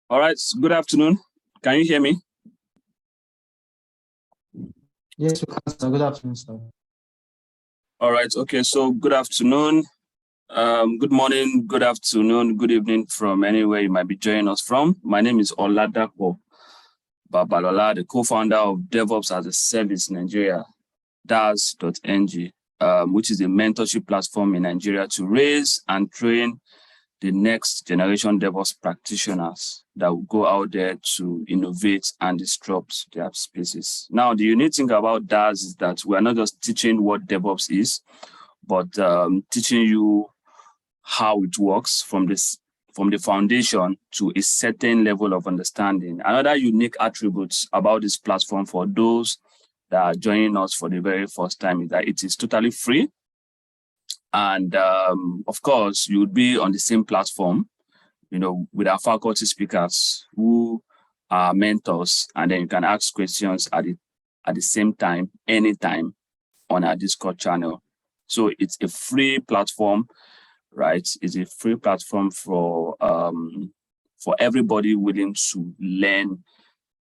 All right, good afternoon. Can you hear me? Yes, we can, sir. Good afternoon, sir. All right, okay, so good afternoon, good morning, good afternoon, good evening from anywhere you might be joining us from. My name is Oladapo Babalola, the co-founder of Devops as a Service Nigeria, daas.ng, which is a mentorship platform in Nigeria to raise and train the next generation DevOps practitioners that will go out there to innovate and disrupt their spaces. Now, the unique thing about DAS is that we are not just teaching what DevOps is, but teaching you how it works from the foundation to a certain level of understanding. Another unique attribute about this platform for those that are joining us for the very first time is that it is totally free. And of course, you would be on the same platform, with our faculty speakers who are mentors, and then you can ask questions at the same time, anytime on our Discord channel. So it's a free platform, right? It's a free platform for everybody willing to learn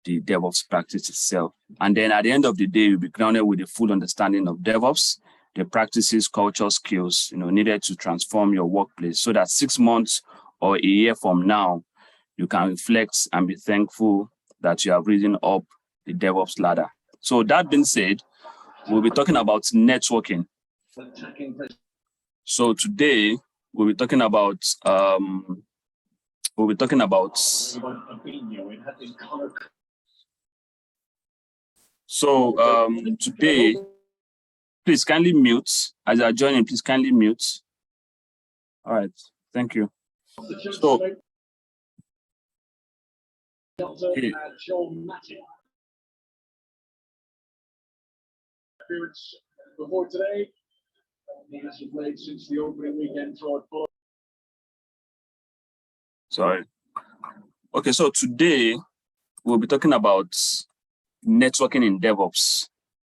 the DevOps practice itself. And then at the end of the day, you'll be grounded with a full understanding of DevOps, the practices, culture, skills, needed to transform your workplace so that 6 months or a year from now, you can reflect and be thankful that you have risen up the DevOps ladder. So that being said, we'll be talking about networking. So today we'll be talking about today, please kindly mute. As you are joining, please kindly mute. All right, thank you. So, okay. Before today, has been played since the opening weekend. Sorry. Okay, so today we'll be talking about networking in DevOps,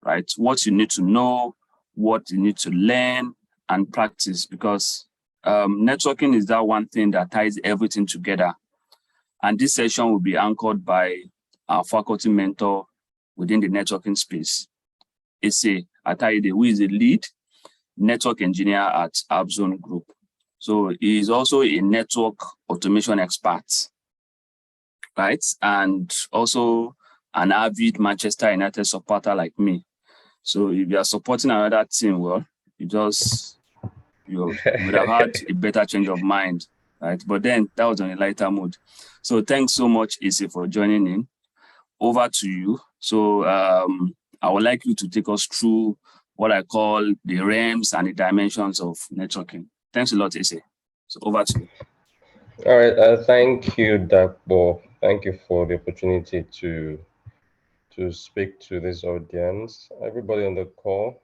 right? What you need to know, what you need to learn and practice, because networking is that one thing that ties everything together. And this session will be anchored by our faculty mentor within the networking space, Osi Ataide, who is a lead network engineer at Abzone Group. So he is also a network automation expert, right? And also an avid Manchester United supporter like me. So if you are supporting another team, well, you would have had a better change of mind, right? But then that was on a lighter mood. So thanks so much, Osi, for joining in. Over to you. So I would like you to take us through what I call the realms and the dimensions of networking. Thanks a lot, Osi. So over to you. All right. Thank you, Dakbo. Thank you for the opportunity to speak to this audience. Everybody on the call,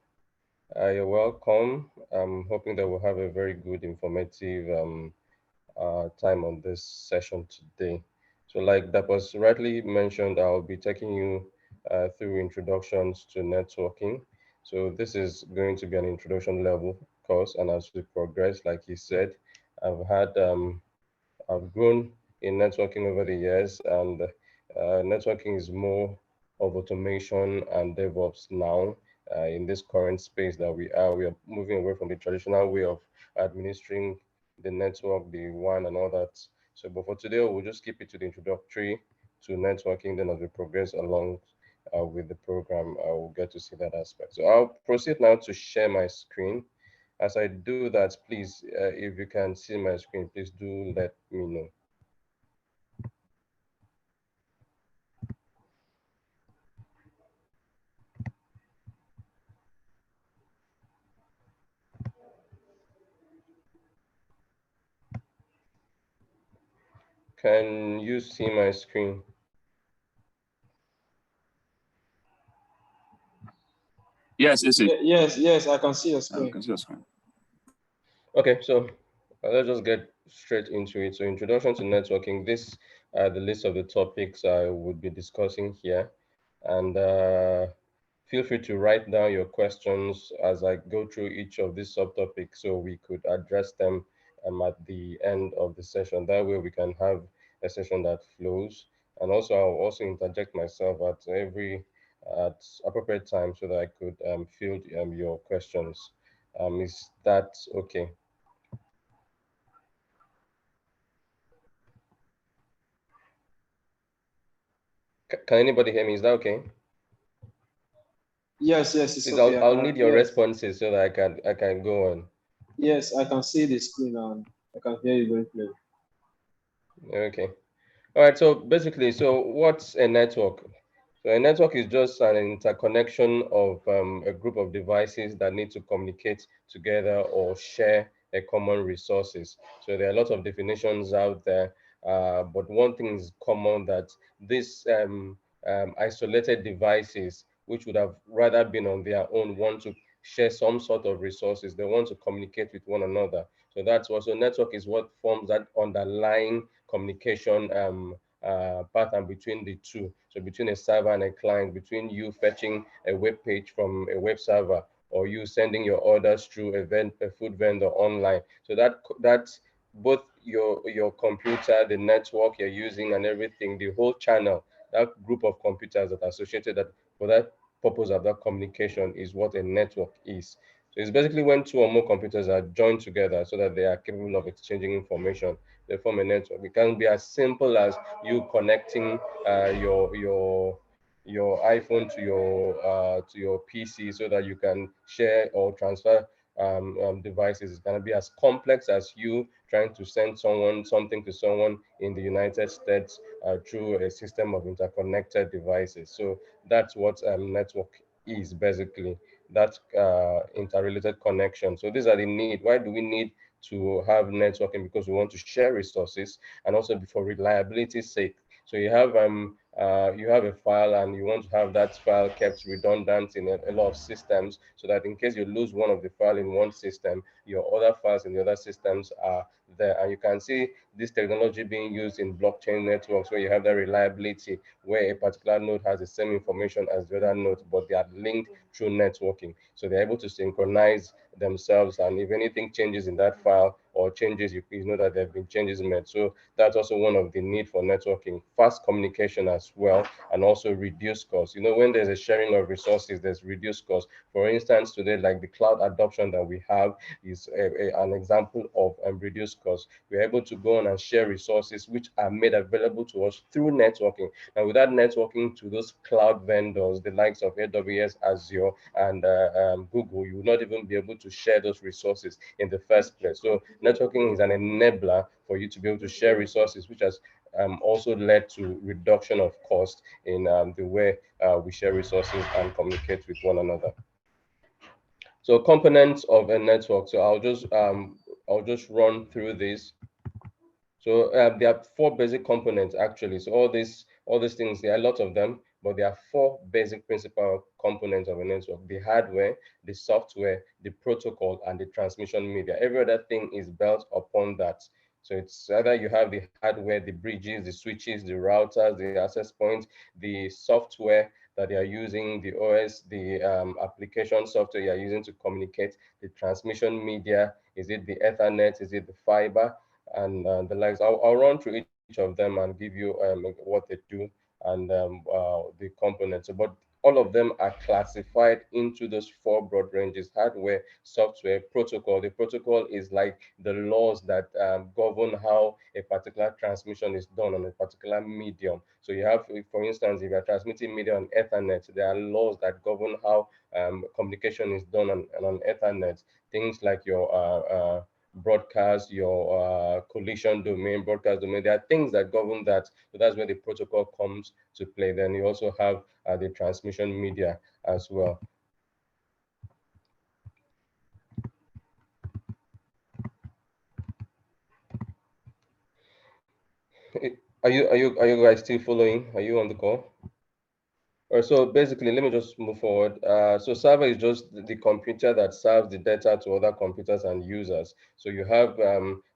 you're welcome. I'm hoping that we'll have a very good, informative time on this session today. So like that was rightly mentioned, I'll be taking you through introductions to networking. So this is going to be an introduction level course, and as we progress, like he said, I've grown in networking over the years, and networking is more of automation and DevOps now. In this current space that we are moving away from the traditional way of administering the network, the WAN and all that. So, but for today, we'll just keep it to the introductory to networking. Then as we progress along with the program, we'll get to see that aspect. So I'll proceed now to share my screen. As I do that, please, if you can see my screen, please do let me know. Can you see my screen? Yes, Osi. Yes, I can see your screen. I can see your screen. Okay, so let's just get straight into it. So introduction to networking. This the list of the topics I would be discussing here. And feel free to write down your questions as I go through each of these subtopics so we could address them at the end of the session. That way we can have a session that flows. And also, I'll also interject myself at appropriate time so that I could field your questions. Is that okay? Can anybody hear me? Is that okay? Yes, it's Please, okay. I'll need your Yes, responses so that I can go on. yes, I can see the screen and I can hear you very clearly. Okay. All right. So basically, so what's a network? So a network is just an interconnection of a group of devices that need to communicate together or share a common resources. So there are a lot of definitions out there, but one thing is common, that these isolated devices, which would have rather been on their own, want to share some sort of resources. They want to communicate with one another. So that's what. So network is what forms that underlying communication pattern between the two. So between a server and a client, between you fetching a web page from a web server, or you sending your orders through a food vendor online. So that's both your computer, the network you're using, and everything, the whole channel, that group of computers that are associated that for that purpose of that communication is what a network is. So it's basically when two or more computers are joined together so that they are capable of exchanging information. They form a network. It can be as simple as you connecting your iPhone to your PC so that you can share or transfer devices. It's gonna be as complex as you trying to send someone something to someone in the United States through a system of interconnected devices. So that's what network is basically. That interrelated connection. So these are the need. Why do we need to have networking? Because we want to share resources, and also for reliability's sake. So you have a file and you want to have that file kept redundant in a lot of systems, so that in case you lose one of the file in one system, your other files in the other systems are there. And you can see this technology being used in blockchain networks, where you have that reliability, where a particular node has the same information as the other node, but they are linked through networking. So they're able to synchronize themselves, and if anything changes in that file or changes, you know that there have been changes made. So that's also one of the need for networking. Fast communication as well, and also reduce costs. You know, when there's a sharing of resources, there's reduced costs. For instance, today, like the cloud adoption that we have is an example of reduced costs. We're able to go on and share resources which are made available to us through networking. And without networking to those cloud vendors, the likes of AWS, Azure, and Google, you will not even be able to share those resources in the first place. So networking is an enabler for you to be able to share resources, which has also led to reduction of cost in the way we share resources and communicate with one another. So components of a network. So I'll just run through this. So there are four basic components actually. So all these things, there are a lot of them, but there are four basic principal components of a network: the hardware, the software, the protocol, and the transmission media. Every other thing is built upon that. So it's either you have the hardware, the bridges, the switches, the routers, the access points, the software that they are using, the OS, the application software you are using to communicate, the transmission media. Is it the Ethernet? Is it the fiber? And the likes. I'll run through each of them and give you what they do and the components. So, but all of them are classified into those four broad ranges: hardware, software, protocol. The protocol is like the laws that govern how a particular transmission is done on a particular medium. So you have, for instance, if you're transmitting media on Ethernet, there are laws that govern how communication is done on Ethernet. Things like your broadcast, your collision domain, broadcast domain. There are things that govern that. So that's where the protocol comes to play. Then you also have the transmission media as well. Are you guys still following? Are you on the call? So basically, let me just move forward. So server is just the computer that serves the data to other computers and users. So you have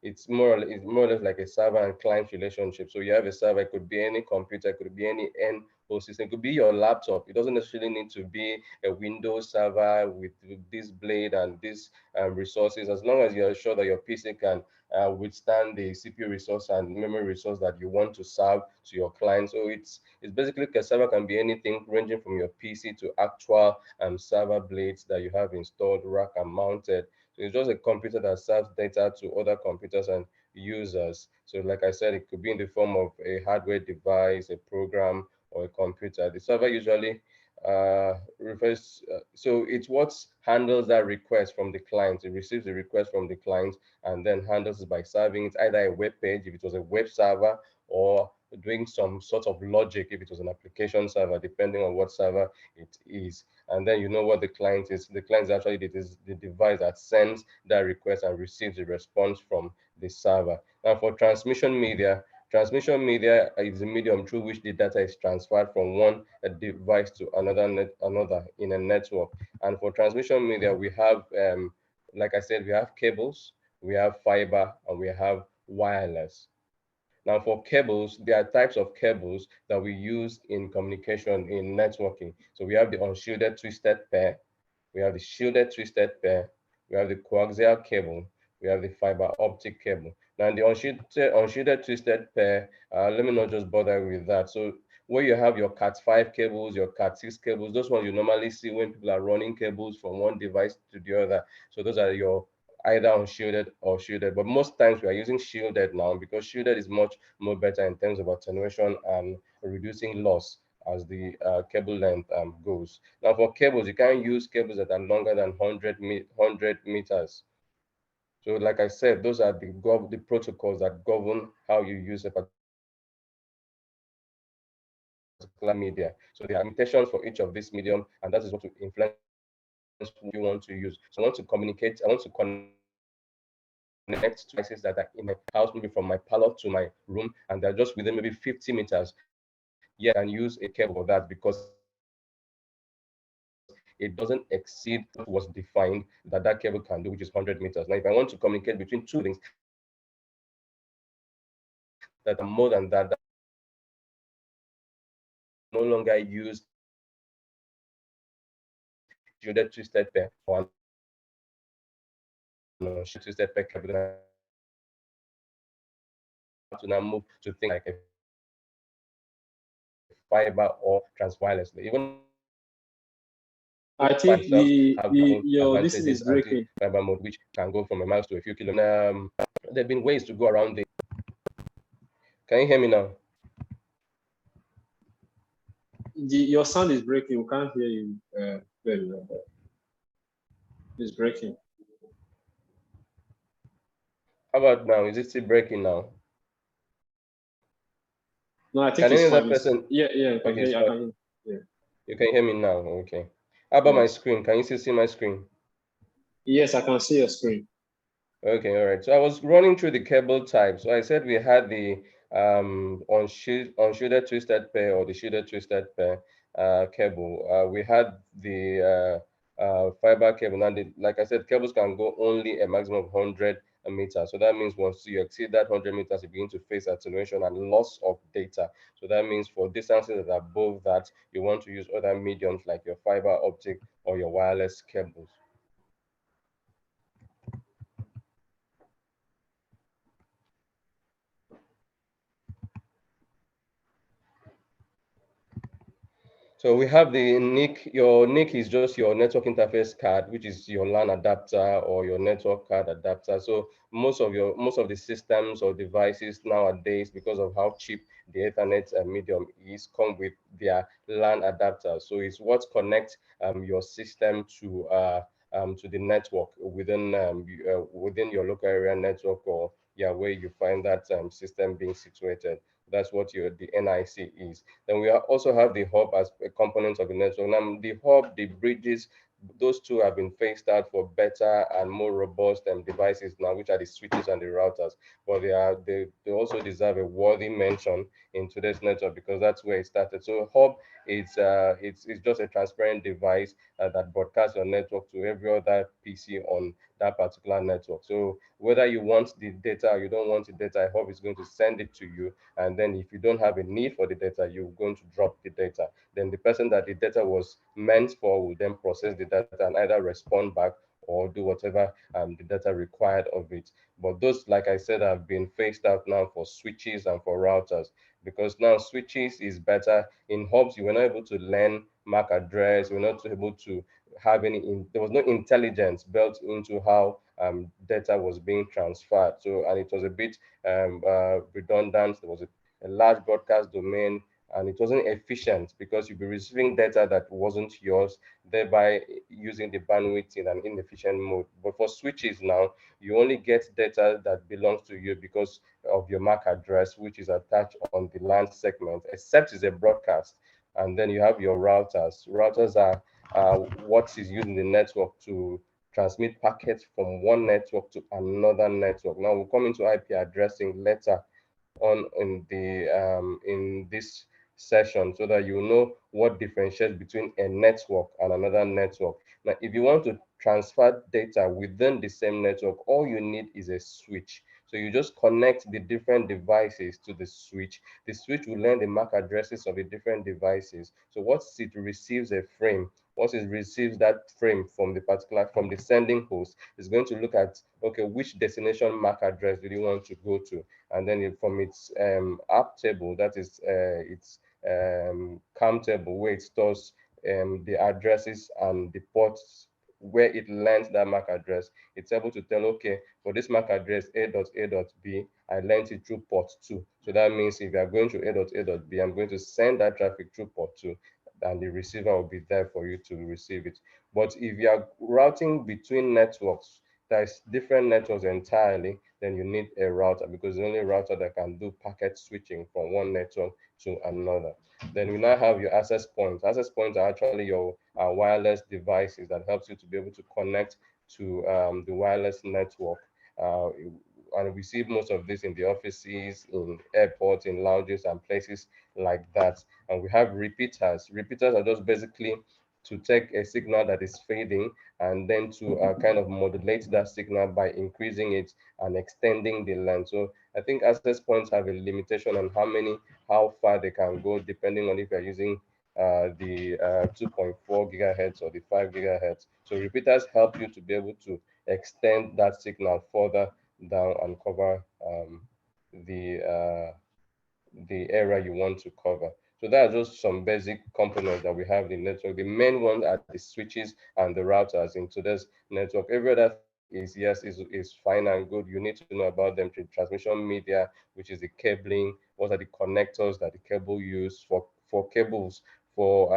it's more or less like a server and client relationship. So you have a server, it could be any computer, it could be any end host system, it could be your laptop. It doesn't necessarily need to be a Windows server with this blade and these resources. As long as you're sure that your PC can withstand the CPU resource and memory resource that you want to serve to your client. So it's basically a server can be anything ranging from your PC to actual server blades that you have installed, rack and mounted. So it's just a computer that serves data to other computers and users. So like I said, it could be in the form of a hardware device, a program, or a computer. The server usually so it's what handles that request from the client. It receives the request from the client and then handles it by serving it either a web page if it was a web server, or doing some sort of logic if it was an application server, depending on what server it is. And then you know what the client is. The client is actually the device that sends that request and receives the response from the server. Now for transmission media is the medium through which the data is transferred from one device to another in a network. And for transmission media, we have, like I said, we have cables, we have fiber, and we have wireless. Now for cables, there are types of cables that we use in communication, in networking. So we have the unshielded twisted pair, we have the shielded twisted pair, we have the coaxial cable, we have the fiber optic cable. Now the unshielded twisted pair, let me not just bother with that. So where you have your Cat5 cables, your Cat6 cables, those ones you normally see when people are running cables from one device to the other. So those are your either unshielded or shielded. But most times we are using shielded now because shielded is much more better in terms of attenuation and reducing loss as the cable length goes. Now for cables, you can't use cables that are longer than 100 meters. So like I said, those are the protocols that govern how you use a particular media. So there are limitations for each of this medium, and that is what will influence what you want to use. So I want to communicate, I want to connect two devices that are in my house, maybe from my parlor to my room, and they're just within maybe 50 meters. Yes, I can use a cable for that because it doesn't exceed what was defined that cable can do, which is 100 meters. Now, if I want to communicate between two buildings, I can no longer use that are more than that. That means I can no longer use shielded twisted pair or an unshielded twisted pair cable. Then I have to now move to things like a fiber or transwireless. Even for fiber, I have to now move to things like a fiber or transwireless. Even fiber itself have their own advantages I and think your this thing anti-fiber is mode, which breaking. can go from a miles to a few kilometers. There have been ways to go around it. Can you hear me now? Your sound is breaking. We can't hear you very well. It's breaking. How about now? Is it still breaking now? No, I think Can it's any other fine. person? Yeah, I can Okay, hear it's you. I fine. can hear you. You can hear me now. Okay. How about Yeah. my Yes. screen? Can you still see my screen? Yes, I can see your screen. Okay, all right. So I was running through the cable type. So I said we had the unshielded twisted pair or the shielded twisted pair cable. We had the fiber cable. Now, like I said, cables can go only a maximum of 100 meters. So that means once you exceed that 100 meters, you begin to face attenuation and loss of data. So that means for distances that are above that, you want to use other mediums like your fiber optic or your wireless cables. So we have the NIC. Your NIC is just your network interface card, which is your LAN adapter or your network card adapter. So most of the systems or devices nowadays, because of how cheap the Ethernet medium is, come with their LAN adapter. So it's what connects your system to the network within your local area network, or yeah, where you find that system being situated. That's what the NIC is. Then we also have the hub as a component of the network. Now, the hub, the bridges, those two have been phased out for better and more robust devices now, which are the switches and the routers. But they also deserve a worthy mention in today's network because that's where it started. So hub is it's just a transparent device that broadcasts your network to every other PC on that particular network. So whether you want the data or you don't want the data, hub is going to send it to you, and then if you don't have a need for the data, you're going to drop the data. Then the person that the data was meant for will then process the data and either respond back or do whatever the data required of it. But those, like I said, have been phased out now for switches and for routers, because now switches is better. In hubs, you were not able to learn MAC address, you were not able to have there was no intelligence built into how data was being transferred. So, and it was a bit redundant. There was a large broadcast domain, and it wasn't efficient because you'd be receiving data that wasn't yours, thereby using the bandwidth in an inefficient mode. But for switches now, you only get data that belongs to you because of your MAC address, which is attached on the LAN segment, except it's a broadcast. And then you have your routers. Routers are what is used in the network to transmit packets from one network to another network. Now we'll come into IP addressing later on in this session, so that you know what differentiates between a network and another network. Now, if you want to transfer data within the same network, all you need is a switch. So you just connect the different devices to the switch. The switch will learn the MAC addresses of the different devices. So once it receives a frame, once it receives that frame from the sending host, it's going to look at, okay, which destination MAC address do you want to go to? And then from its app table, that is its CAM table, where it stores the addresses and the ports where it learns that MAC address, it's able to tell, okay, for this MAC address A.A.B, I learned it through port 2. So that means if you are going to A.A.B, I'm going to send that traffic through port 2, and the receiver will be there for you to receive it. But if you are routing between networks, there's different networks entirely, then you need a router, because the only router that can do packet switching from one network to another. Then we now have your access points. Access points are actually your wireless devices that helps you to be able to connect to the wireless network. Uh, and we see most of this in the offices, in airports, in lounges, and places like that. And we have repeaters. Repeaters are just basically to take a signal that is fading and then to kind of modulate that signal by increasing it and extending the length. So I think access points have a limitation on how far they can go, depending on if you're using the 2.4 gigahertz or the 5 gigahertz. So repeaters help you to be able to extend that signal further down and cover the area you want to cover. So that's just some basic components that we have in the network. The main ones are the switches and the routers in today's network. Every other thing is, yes, is fine and good. You need to know about them, the transmission media, which is the cabling. What are the connectors that the cable use for cables? For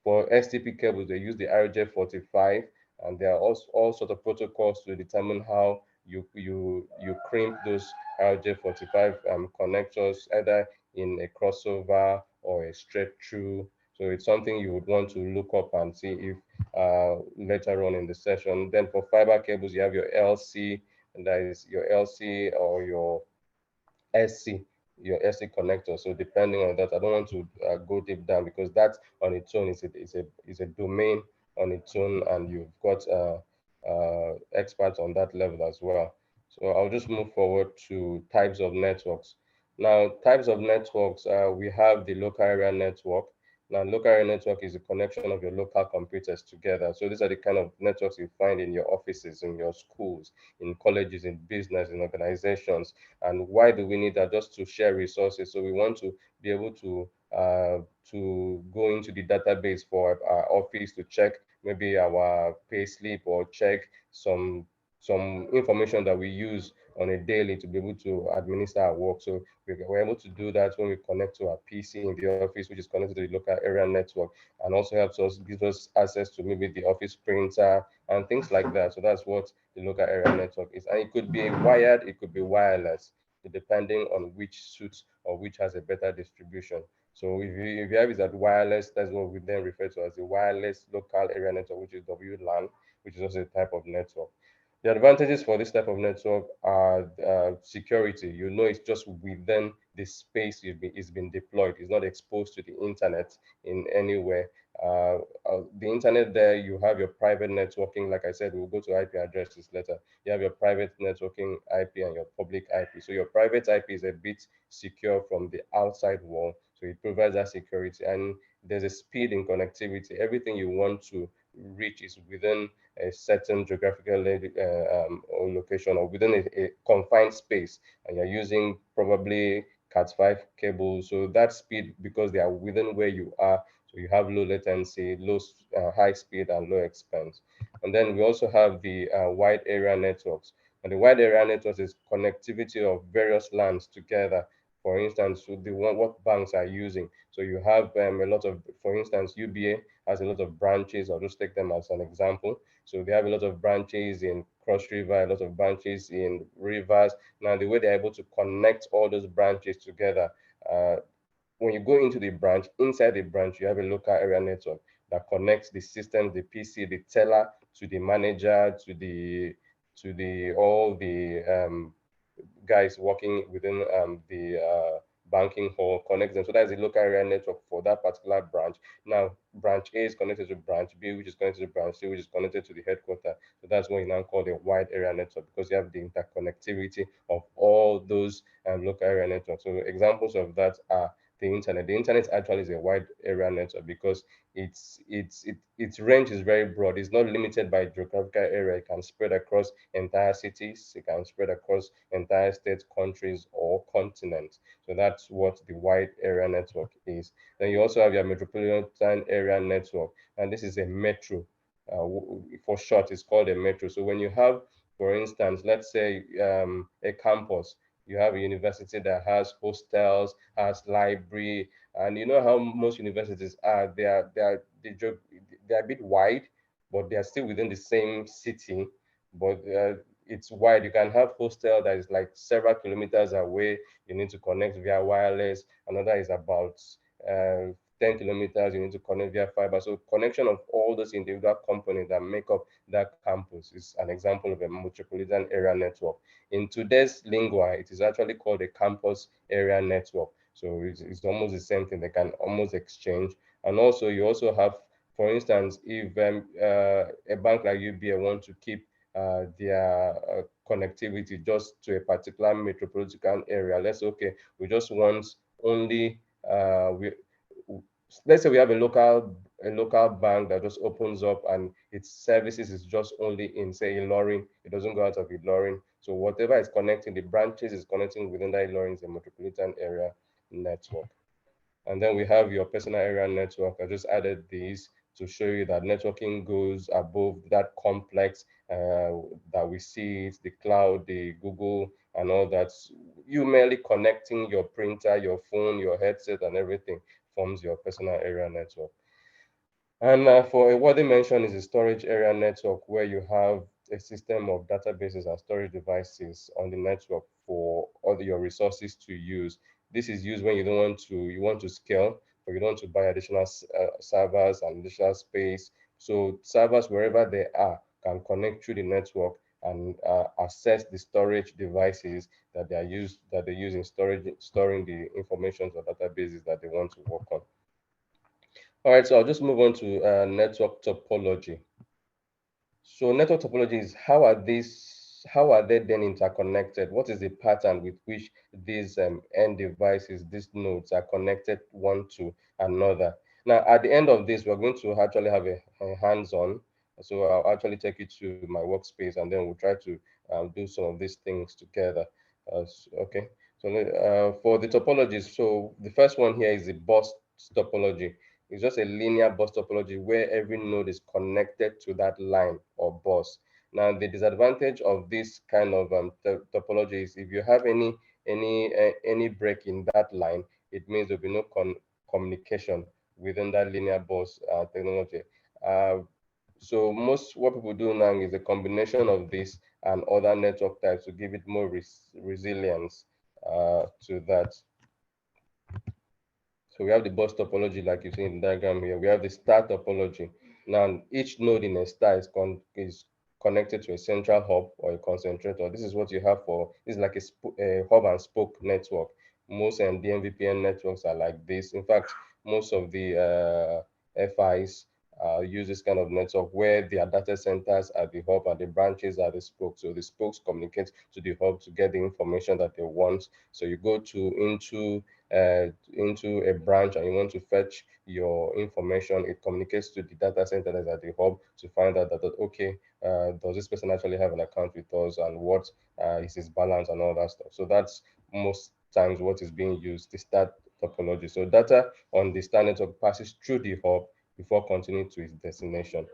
STP cables, they use the RJ45, and there are also all sort of protocols to determine how you crimp those RJ45 connectors, either in a crossover or a straight through. So it's something you would want to look up and see if later on in the session. Then for fiber cables, you have your LC, and that is your LC or SC, your SC connector. So depending on that, I don't want to go deep down, because that on its own is a domain on its own, and you've got experts on that level as well. So I'll just move forward to types of networks. Now, types of networks, we have the local area network. Now, local area network is a connection of your local computers together. So these are the kind of networks you find in your offices, in your schools, in colleges, in business, in organizations. And why do we need that? Just to share resources. So we want to be able to go into the database for our office to check maybe our pay slip, or check some information that we use on a daily to be able to administer our work. So we're able to do that when we connect to our PC in the office, which is connected to the local area network, and also gives us access to maybe the office printer and things like that. So that's what the local area network is. And it could be wired, it could be wireless, depending on which suits or which has a better distribution. So if you have it at wireless, that's what we then refer to as the wireless local area network, which is WLAN, which is also a type of network. The advantages for this type of network are security. You know, it's just within the space it's been deployed. It's not exposed to the internet in any way. The internet there, you have your private networking. Like I said, we'll go to IP addresses later. You have your private networking IP and your public IP. So your private IP is a bit secure from the outside world. So it provides that security. And there's a speed in connectivity. Everything you want to reach is within a certain geographical or location, or within a confined space, and you're using probably Cat5 cables. So that speed, because they are within where you are, so you have low latency, high speed, and low expense. And then we also have the wide area networks. And the wide area networks is connectivity of various lands together. For instance, what banks are using. So you have a lot of, for instance, UBA has a lot of branches. I'll just take them as an example. So they have a lot of branches in Cross River, a lot of branches in rivers. Now, the way they're able to connect all those branches together, when you go into the branch, inside the branch, you have a local area network that connects the system, the PC, the teller to the manager, to the all the guys working within the banking hall, connect them. So that's the local area network for that particular branch. Now, branch A is connected to branch B, which is connected to branch C, which is connected to the headquarters. So that's what you now call the wide area network, because you have the interconnectivity of all those local area networks. So examples of that are the internet. The internet actually is a wide area network because its range is very broad. It's not limited by geographical area. It can spread across entire cities. It can spread across entire states, countries, or continents. So that's what the wide area network is. Then you also have your metropolitan area network, and this is a metro. For short, it's called a metro. So when you have, for instance, let's say a campus, you have a university that has hostels, has library, and you know how most universities are. They are a bit wide, but they are still within the same city. But it's wide. You can have hostel that is like several kilometers away. You need to connect via wireless. Another is about uh, 10 kilometers. You need to connect via fiber. So connection of all those individual components that make up that campus is an example of a metropolitan area network. In today's lingua, it is actually called a campus area network. So it's almost the same thing. They can almost exchange. And also, you also have, for instance, if a bank like UBA want to keep their connectivity just to a particular metropolitan area, let's say, okay, we just want only we let's say we have a local bank that just opens up and its services is just only in, say, Ilorin. It doesn't go out of Ilorin. So whatever is connecting, the branches is connecting within that Ilorin is a metropolitan area network. And then we have your personal area network. I just added these to show you that networking goes above that complex that we see, it's the cloud, the Google, and all that. You merely connecting your printer, your phone, your headset, and everything forms your personal area network. And for what they mentioned is a storage area network, where you have a system of databases and storage devices on the network for all your resources to use. This is used when you want to scale, or you don't want to buy additional servers and additional space. So servers, wherever they are, can connect through the network and access the storage devices that they use in storing the information or databases that they want to work on. All right, so I'll just move on to network topology. So network topology is how are they then interconnected? What is the pattern with which these end devices, these nodes are connected one to another? Now, at the end of this, we're going to actually have a hands-on. So I'll actually take you to my workspace, and then we'll try to do some of these things together. Okay, so for the topologies, so the first one here is the bus topology. It's just a linear bus topology where every node is connected to that line or bus. Now, the disadvantage of this kind of topology is if you have any break in that line, it means there'll be no communication within that linear bus technology. So most what people do now is a combination of this and other network types to give it more resilience to that. So we have the bus topology, like you see in the diagram here. We have the star topology. Now, each node in a star is connected to a central hub or a concentrator. This is what you have for, this is like a hub and spoke network. Most DMVPN networks are like this. In fact, most of the FIs use this kind of network where their data centers are the hub and the branches are the spokes. So the spokes communicate to the hub to get the information that they want. So you go into a branch and you want to fetch your information, it communicates to the data center that's at the hub to find out that okay, does this person actually have an account with us, and what is his balance and all that stuff. So that's most times what is being used, the start topology. So data on the star network passes through the hub before continuing to its destination.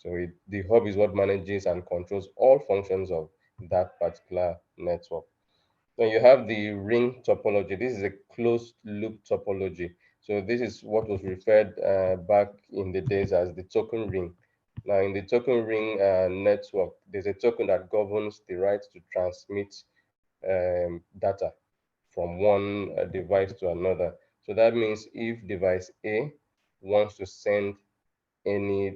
So the hub is what manages and controls all functions of that particular network. Then you have the ring topology. This is a closed loop topology. So this is what was referred back in the days as the token ring. Now in the token ring network, there's a token that governs the right to transmit data from one device to another. So that means if device A wants to send any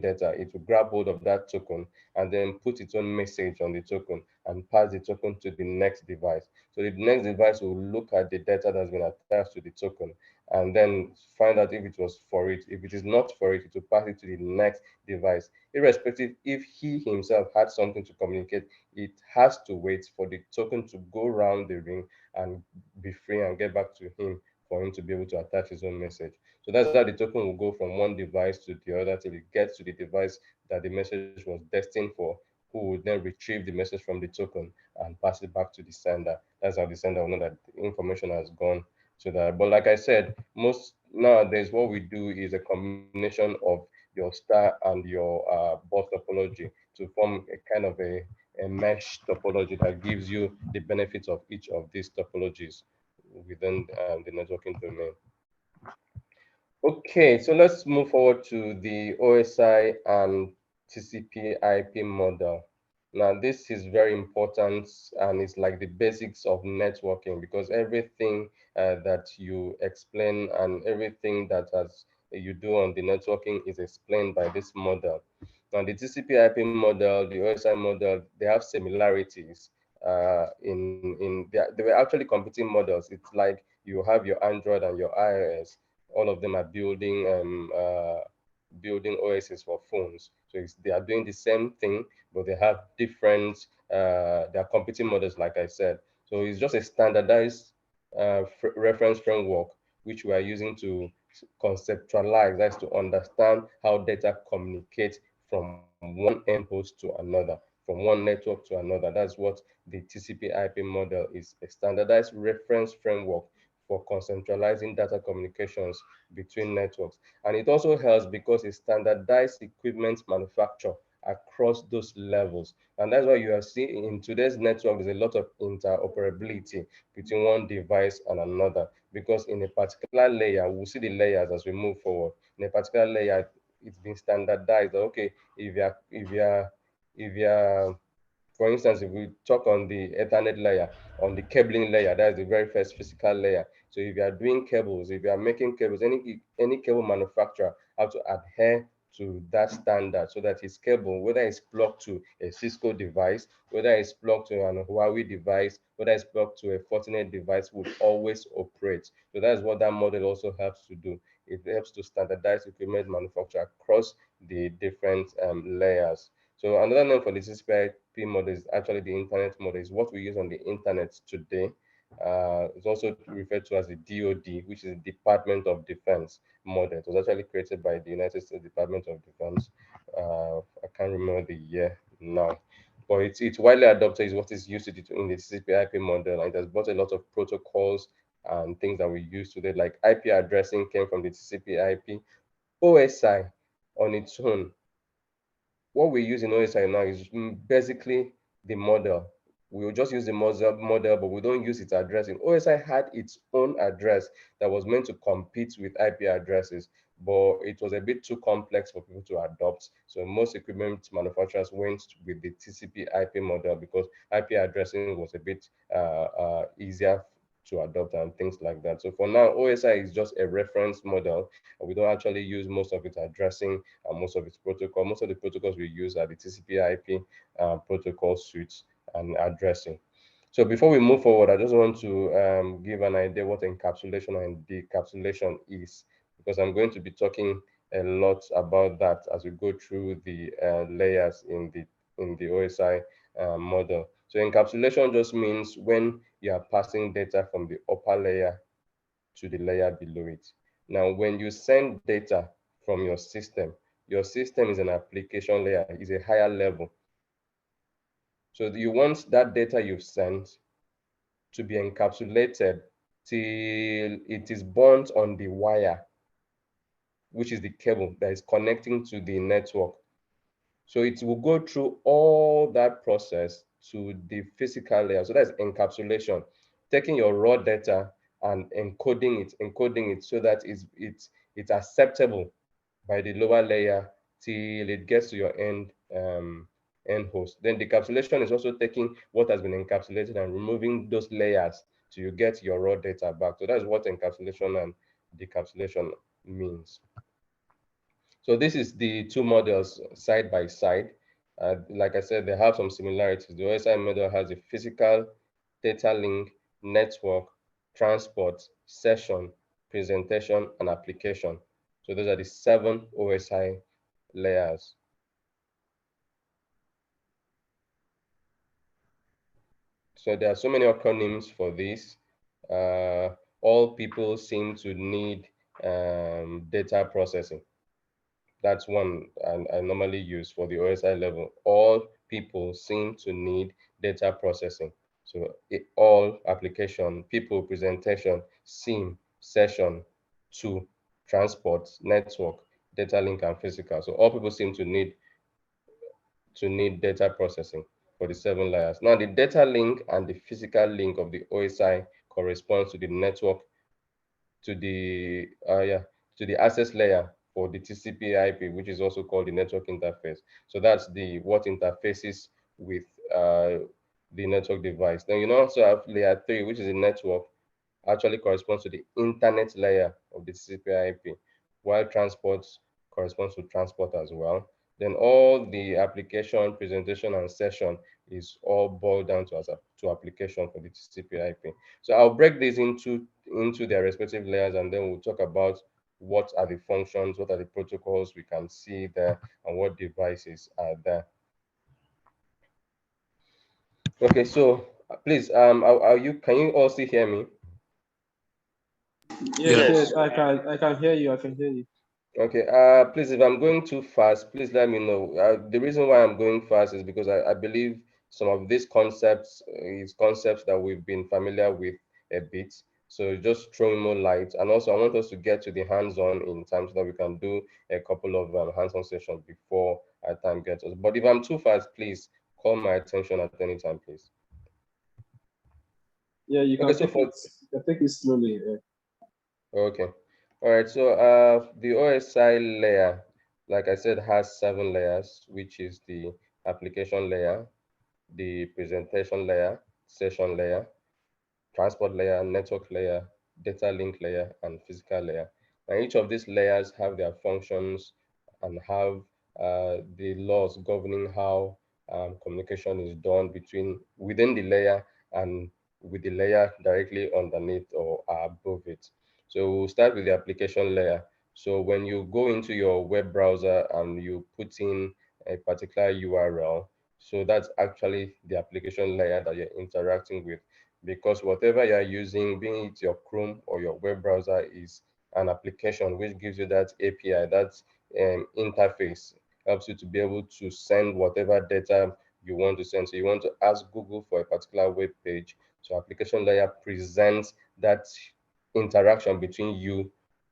data, it will grab hold of that token and then put its own message on the token and pass the token to the next device. So the next device will look at the data that's been attached to the token and then find out if it was for it. If it is not for it, it will pass it to the next device. Irrespective if he himself had something to communicate, it has to wait for the token to go around the ring and be free and get back to him for him to be able to attach his own message. So that's how the token will go from one device to the other till it gets to the device that the message was destined for, who will then retrieve the message from the token and pass it back to the sender. That's how the sender will know that the information has gone to that. But like I said, most nowadays what we do is a combination of your star and your bus topology to form a kind of a mesh topology that gives you the benefits of each of these topologies within the networking domain. Okay, so let's move forward to the OSI and TCP IP model. Now, this is very important and it's like the basics of networking because everything that you explain and everything that you do on the networking is explained by this model. Now, the TCP IP model, the OSI model, they have similarities. They were actually competing models. It's like you have your Android and your iOS. All of them are building OSs for phones. So they are doing the same thing, but they have different, they are competing models, like I said. So it's just a standardized reference framework, which we are using to conceptualize, that's to understand how data communicate from one endpost to another, from one network to another. That's what the TCP IP model is, a standardized reference framework for concentralizing data communications between networks. And it also helps because it standardized equipment manufacture across those levels. And that's why you are seeing in today's network, there's a lot of interoperability between one device and another. Because in a particular layer, we'll see the layers as we move forward. In a particular layer, it's been standardized. Okay, if you're for instance, if we talk on the Ethernet layer, on the cabling layer, that's the very first physical layer. So if you are doing cables, if you are making cables, any cable manufacturer have to adhere to that standard so that his cable, whether it's plugged to a Cisco device, whether it's plugged to an Huawei device, whether it's plugged to a Fortinet device, would always operate. So that's what that model also helps to do. It helps to standardize equipment manufacture across the different layers. So another name for the TCP/IP model is actually the internet model. Is what we use on the internet today. It's also referred to as the DoD, which is the Department of Defense model. It was actually created by the United States Department of Defense. I can't remember the year now, but it's widely adopted. Is what is used in the TCP/IP model, and it has brought a lot of protocols and things that we use today, like IP addressing came from the TCP/IP. OSI on its own, what we use in OSI now is basically the model. We will just use the model, but we don't use its addressing. OSI had its own address that was meant to compete with IP addresses, but it was a bit too complex for people to adopt. So most equipment manufacturers went with the TCP IP model because IP addressing was a bit easier to adopt and things like that. So for now, OSI is just a reference model. We don't actually use most of its addressing and most of its protocol. Most of the protocols we use are the TCP/IP protocol suites and addressing. So before we move forward, I just want to give an idea what encapsulation and decapsulation is, because I'm going to be talking a lot about that as we go through the layers in the OSI model. So encapsulation just means when you are passing data from the upper layer to the layer below it. Now, when you send data from your system is an application layer, is a higher level. So you want that data you've sent to be encapsulated till it is burnt on the wire, which is the cable that is connecting to the network. So it will go through all that process to the physical layer. So that's encapsulation, taking your raw data and encoding it so that it's acceptable by the lower layer till it gets to your end host. Then decapsulation is also taking what has been encapsulated and removing those layers till you get your raw data back. So that's what encapsulation and decapsulation means. So this is the two models side by side. Like I said, they have some similarities. The OSI model has a physical data link, network, transport, session, presentation, and application. So those are the 7 OSI layers. So there are so many acronyms for this. All people seem to need data processing. That's one I normally use for the OSI level. All people seem to need data processing. So all application, people, presentation, SIM, session, to transport, network, data link, and physical. So all people seem to need data processing for the 7 layers. Now the data link and the physical link of the OSI corresponds to the network, to the access layer for the TCP/IP, which is also called the network interface. So that's the what interfaces with the network device. Then you also have layer 3, which is the network, actually corresponds to the internet layer of the TCP/IP, while transport corresponds to transport as well. Then all the application, presentation, and session is all boiled down to application for the TCP/IP. So I'll break these into their respective layers, and then we'll talk about what are the functions, what are the protocols we can see there, and what devices are there. Okay, so please, can you all still hear me? Yes, I can hear you. I can hear you. Okay, please, if I'm going too fast, please let me know. The reason why I'm going fast is because I believe some of these concepts is concepts that we've been familiar with a bit. So just throwing more light. And also, I want us to get to the hands-on in time so that we can do a couple of hands-on sessions before our time gets us. But if I'm too fast, please call my attention at any time, please. Yeah, you can take it slowly. Okay. All right. So the OSI layer, like I said, has 7 layers, which is the application layer, the presentation layer, session layer, transport layer, network layer, data link layer, and physical layer. And each of these layers have their functions and have the laws governing how communication is done within the layer and with the layer directly underneath or above it. So we'll start with the application layer. So when you go into your web browser and you put in a particular URL, so that's actually the application layer that you're interacting with, because whatever you're using, being it your Chrome or your web browser, is an application which gives you that API, that interface, helps you to be able to send whatever data you want to send. So you want to ask Google for a particular web page. So application layer presents that interaction between you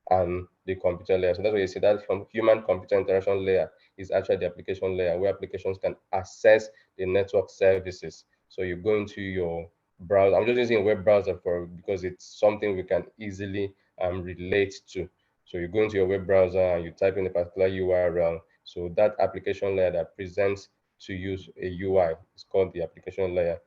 and the computer layer. So that's why you see that from human computer interaction layer is actually the application layer, where applications can access the network services. So you go into your browser. I'm just using a web browser because it's something we can easily relate to. So you go into your web browser and you type in a particular URL. So that application layer that presents to use a UI is called the application layer.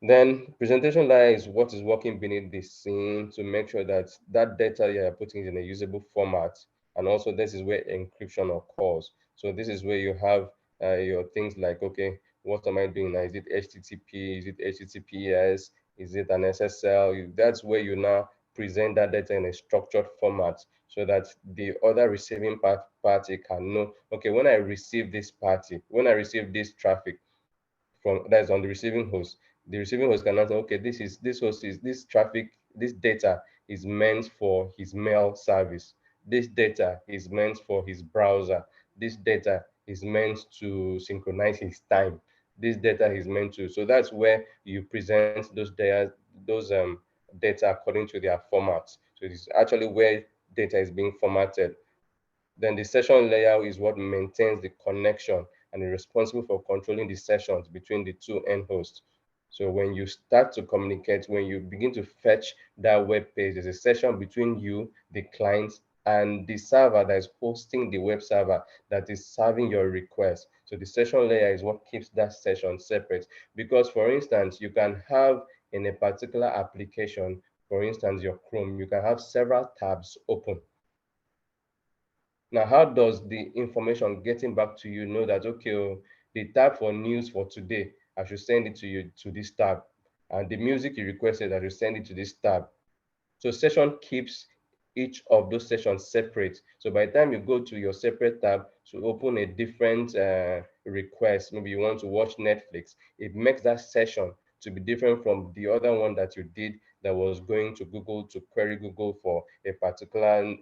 Then presentation layer is what is working beneath the scene to make sure that that data you're putting is in a usable format. And also this is where encryption occurs. So this is where you have your things like, okay, what am I doing now? Is it HTTP? Is it HTTPS? Is it an SSL? That's where you now present that data in a structured format so that the other receiving party can know, okay, when I receive this traffic from that's on the receiving host can answer, okay, this traffic, this data is meant for his mail service, this data is meant for his browser, this data is meant to synchronize his time, this data is meant to. So that's where you present those data according to their formats. So it's actually where data is being formatted. Then the session layer is what maintains the connection and is responsible for controlling the sessions between the two end hosts. So when you start to communicate, when you begin to fetch that web page, there's a session between you, the client, and the server that is hosting the web server that is serving your request. So the session layer is what keeps that session separate. Because for instance, you can have in a particular application, for instance, your Chrome, you can have several tabs open. Now, how does the information getting back to you know that, okay, the tab for news for today, I should send it to you to this tab, and the music you requested, I should send it to this tab. So session keeps each of those sessions separate. So by the time you go to your separate tab to open a different request, maybe you want to watch Netflix, it makes that session to be different from the other one that you did that was going to Google to query Google for a particular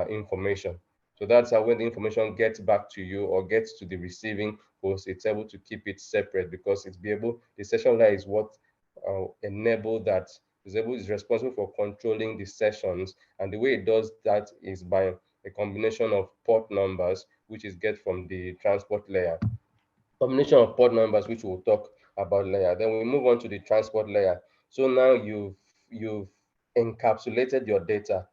information. So that's how when the information gets back to you or gets to the receiving host, it's able to keep it separate because the session layer is what enable that is responsible for controlling the sessions, and the way it does that is by a combination of port numbers, which is get from the transport layer. Combination of port numbers, which we'll talk about later. Then we move on to the transport layer. So now you've encapsulated your data.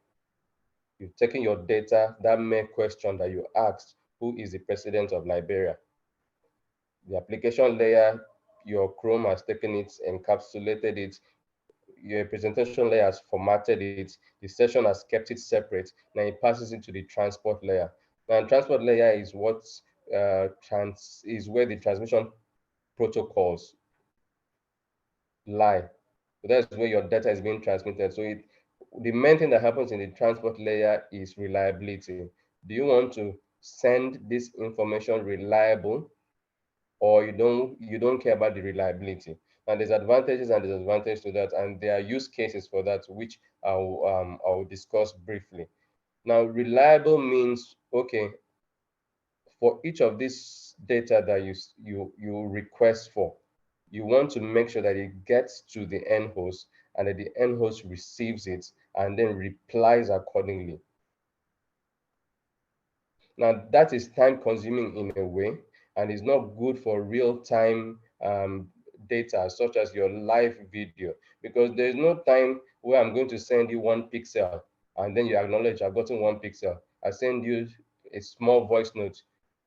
You've taken your data, that mere question that you asked, who is the president of Liberia? The application layer, your Chrome has taken it, encapsulated it, your presentation layer has formatted it, the session has kept it separate, now it passes into the transport layer. Now, transport layer is is where the transmission protocols lie. So that's where your data is being transmitted. So the main thing that happens in the transport layer is reliability. Do you want to send this information reliable, or you don't care about the reliability? And there's advantages and disadvantages to that, and there are use cases for that, which I'll discuss briefly. Now, reliable means, okay, for each of these data that you request for, you want to make sure that it gets to the end host and that the end host receives it and then replies accordingly. Now, that is time consuming in a way, and is not good for real-time data, such as your live video, because there's no time where I'm going to send you 1 pixel and then you acknowledge I've gotten 1 pixel. I send you a small voice note,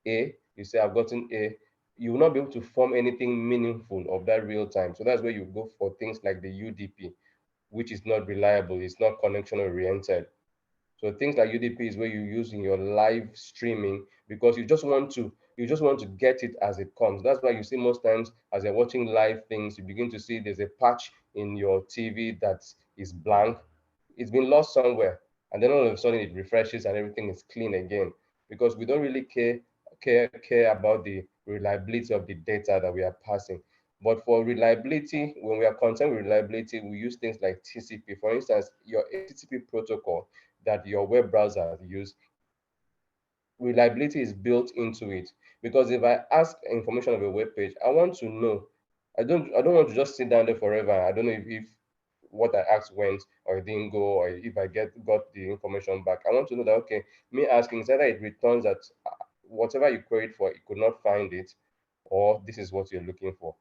A, you say I've gotten A. You will not be able to form anything meaningful of that real time. So that's where you go for things like the UDP, which is not reliable, it's not connection oriented. So things like UDP is where you use in your live streaming because you just want to get it as it comes. That's why you see most times as you're watching live things, you begin to see there's a patch in your TV that is blank. It's been lost somewhere, and then all of a sudden it refreshes and everything is clean again because we don't really care about the reliability of the data that we are passing. But for reliability, when we are concerned with reliability, we use things like TCP. For instance, your HTTP protocol that your web browser use, reliability is built into it. Because if I ask information of a web page, I want to know. I don't want to just sit down there forever. I don't know if what I asked went or it didn't go, or if I got the information back. I want to know that, okay, me asking is either it returns that whatever you queried for, it could not find it, or this is what you're looking for.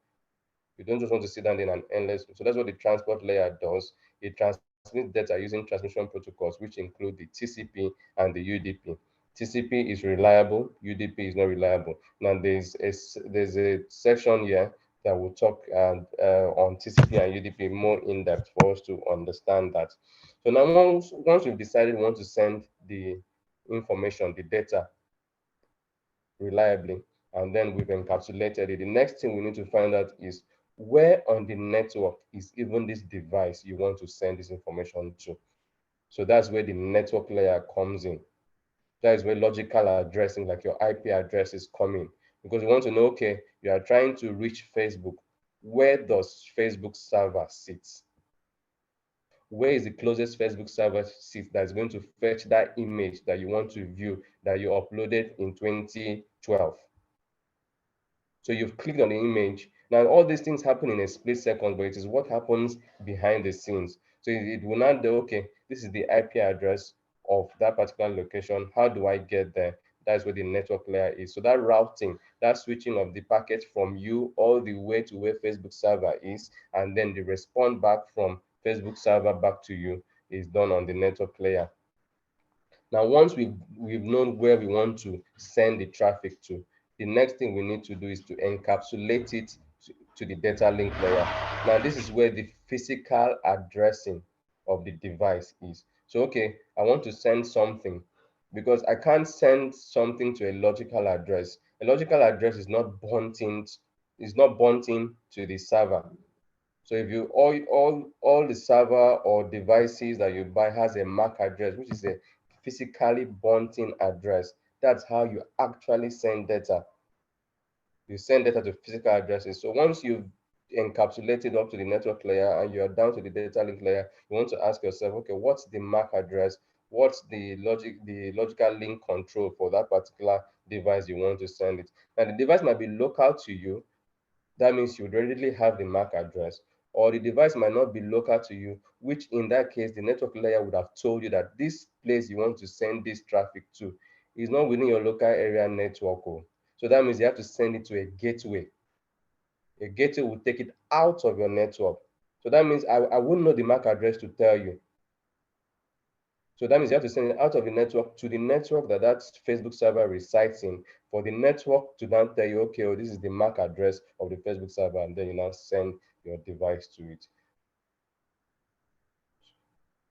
You don't just want to sit down in an endless. So that's what the transport layer does. It transmits data using transmission protocols, which include the TCP and the UDP. TCP is reliable, UDP is not reliable. Now there's a section here that will talk on TCP and UDP more in depth for us to understand that. So now once we've decided we want to send the information, the data reliably, and then we've encapsulated it. The next thing we need to find out is where on the network is even this device you want to send this information to. So that's where the network layer comes in. That is where logical addressing, like your IP address, is coming. Because you want to know, okay, you are trying to reach Facebook. Where does Facebook server sit? Where is the closest Facebook server sit that's going to fetch that image that you want to view that you uploaded in 2012? So you've clicked on the image. Now, all these things happen in a split second, but it is what happens behind the scenes. So it will not do, okay, this is the IP address of that particular location. How do I get there? That's where the network layer is. So that routing, that switching of the packet from you all the way to where Facebook server is, and then the response back from Facebook server back to you is done on the network layer. Now, once we've known where we want to send the traffic to, the next thing we need to do is to encapsulate it to the data link layer. Now, this is where the physical addressing of the device is. So, okay, I want to send something because I can't send something to a logical address. A logical address is not bunting to the server. So if you all the server or devices that you buy has a MAC address, which is a physically bunting address, that's how you actually send data. You send data to physical addresses. So once you've encapsulated up to the network layer and you're down to the data link layer, you want to ask yourself, okay, what's the MAC address? What's the logical link control for that particular device you want to send it? Now the device might be local to you. That means you readily have the MAC address, or the device might not be local to you, which in that case, the network layer would have told you that this place you want to send this traffic to is not within your local area network. Oh. So that means you have to send it to a gateway. A gateway will take it out of your network. So that means I wouldn't know the MAC address to tell you. So that means you have to send it out of the network to the network that that Facebook server resides in, for the network to then tell you, okay, oh, this is the MAC address of the Facebook server, and then you now send your device to it.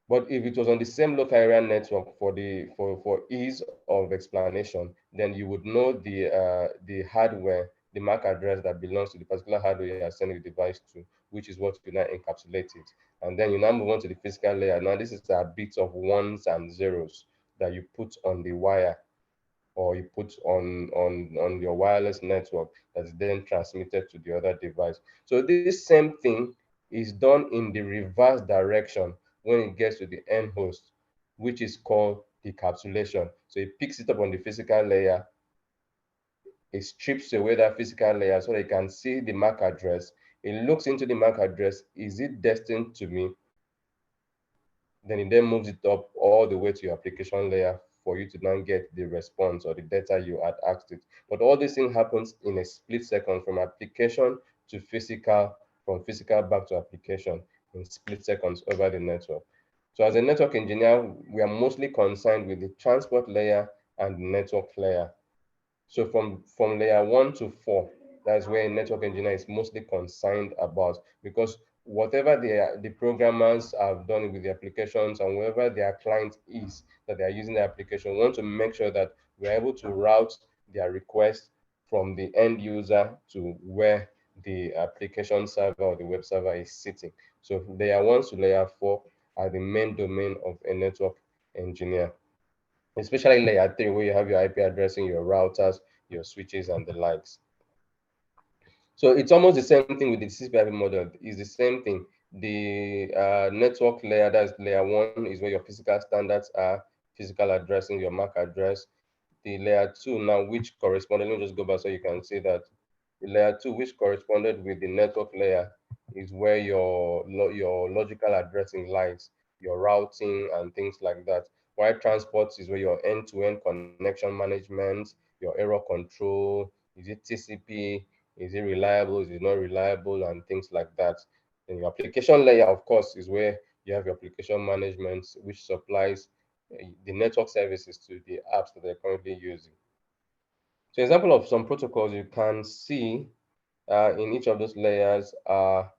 But if it was on the same local area network for ease of explanation, then you would know the hardware, the MAC address that belongs to the particular hardware you are sending the device to, which is what you now encapsulate it. And then you now move on to the physical layer. Now this is a bit of ones and zeros that you put on the wire, or you put on your wireless network, that's then transmitted to the other device. So this same thing is done in the reverse direction when it gets to the end host, which is called decapsulation. So it picks it up on the physical layer, it strips away that physical layer so they can see the MAC address. It looks into the MAC address. Is it destined to me? Then it then moves it up all the way to your application layer for you to now get the response or the data you had asked it. But all this thing happens in a split second, from application to physical, from physical back to application, in split seconds over the network. So as a network engineer, we are mostly concerned with the transport layer and the network layer. So from layer 1 to 4, that's where a network engineer is mostly concerned about, because whatever the programmers have done with the applications and wherever their client is that they are using the application, we want to make sure that we're able to route their request from the end user to where the application server or the web server is sitting. So layer 1 to layer 4 are the main domain of a network engineer, especially layer 3, where you have your IP addressing, your routers, your switches, and the likes. So it's almost the same thing with the TCP/IP model. It's the same thing. The network layer, that's layer 1, is where your physical standards are, physical addressing, your MAC address. The layer 2 now, which corresponded, let me just go back so you can see that. The layer 2, which corresponded with the network layer, is where your logical addressing lies, your routing and things like that. While transport is where your end-to-end connection management, your error control, is it TCP, is it reliable, is it not reliable, and things like that. And your application layer, of course, is where you have your application management, which supplies the network services to the apps that they're currently using. So example of some protocols you can see in each of those layers are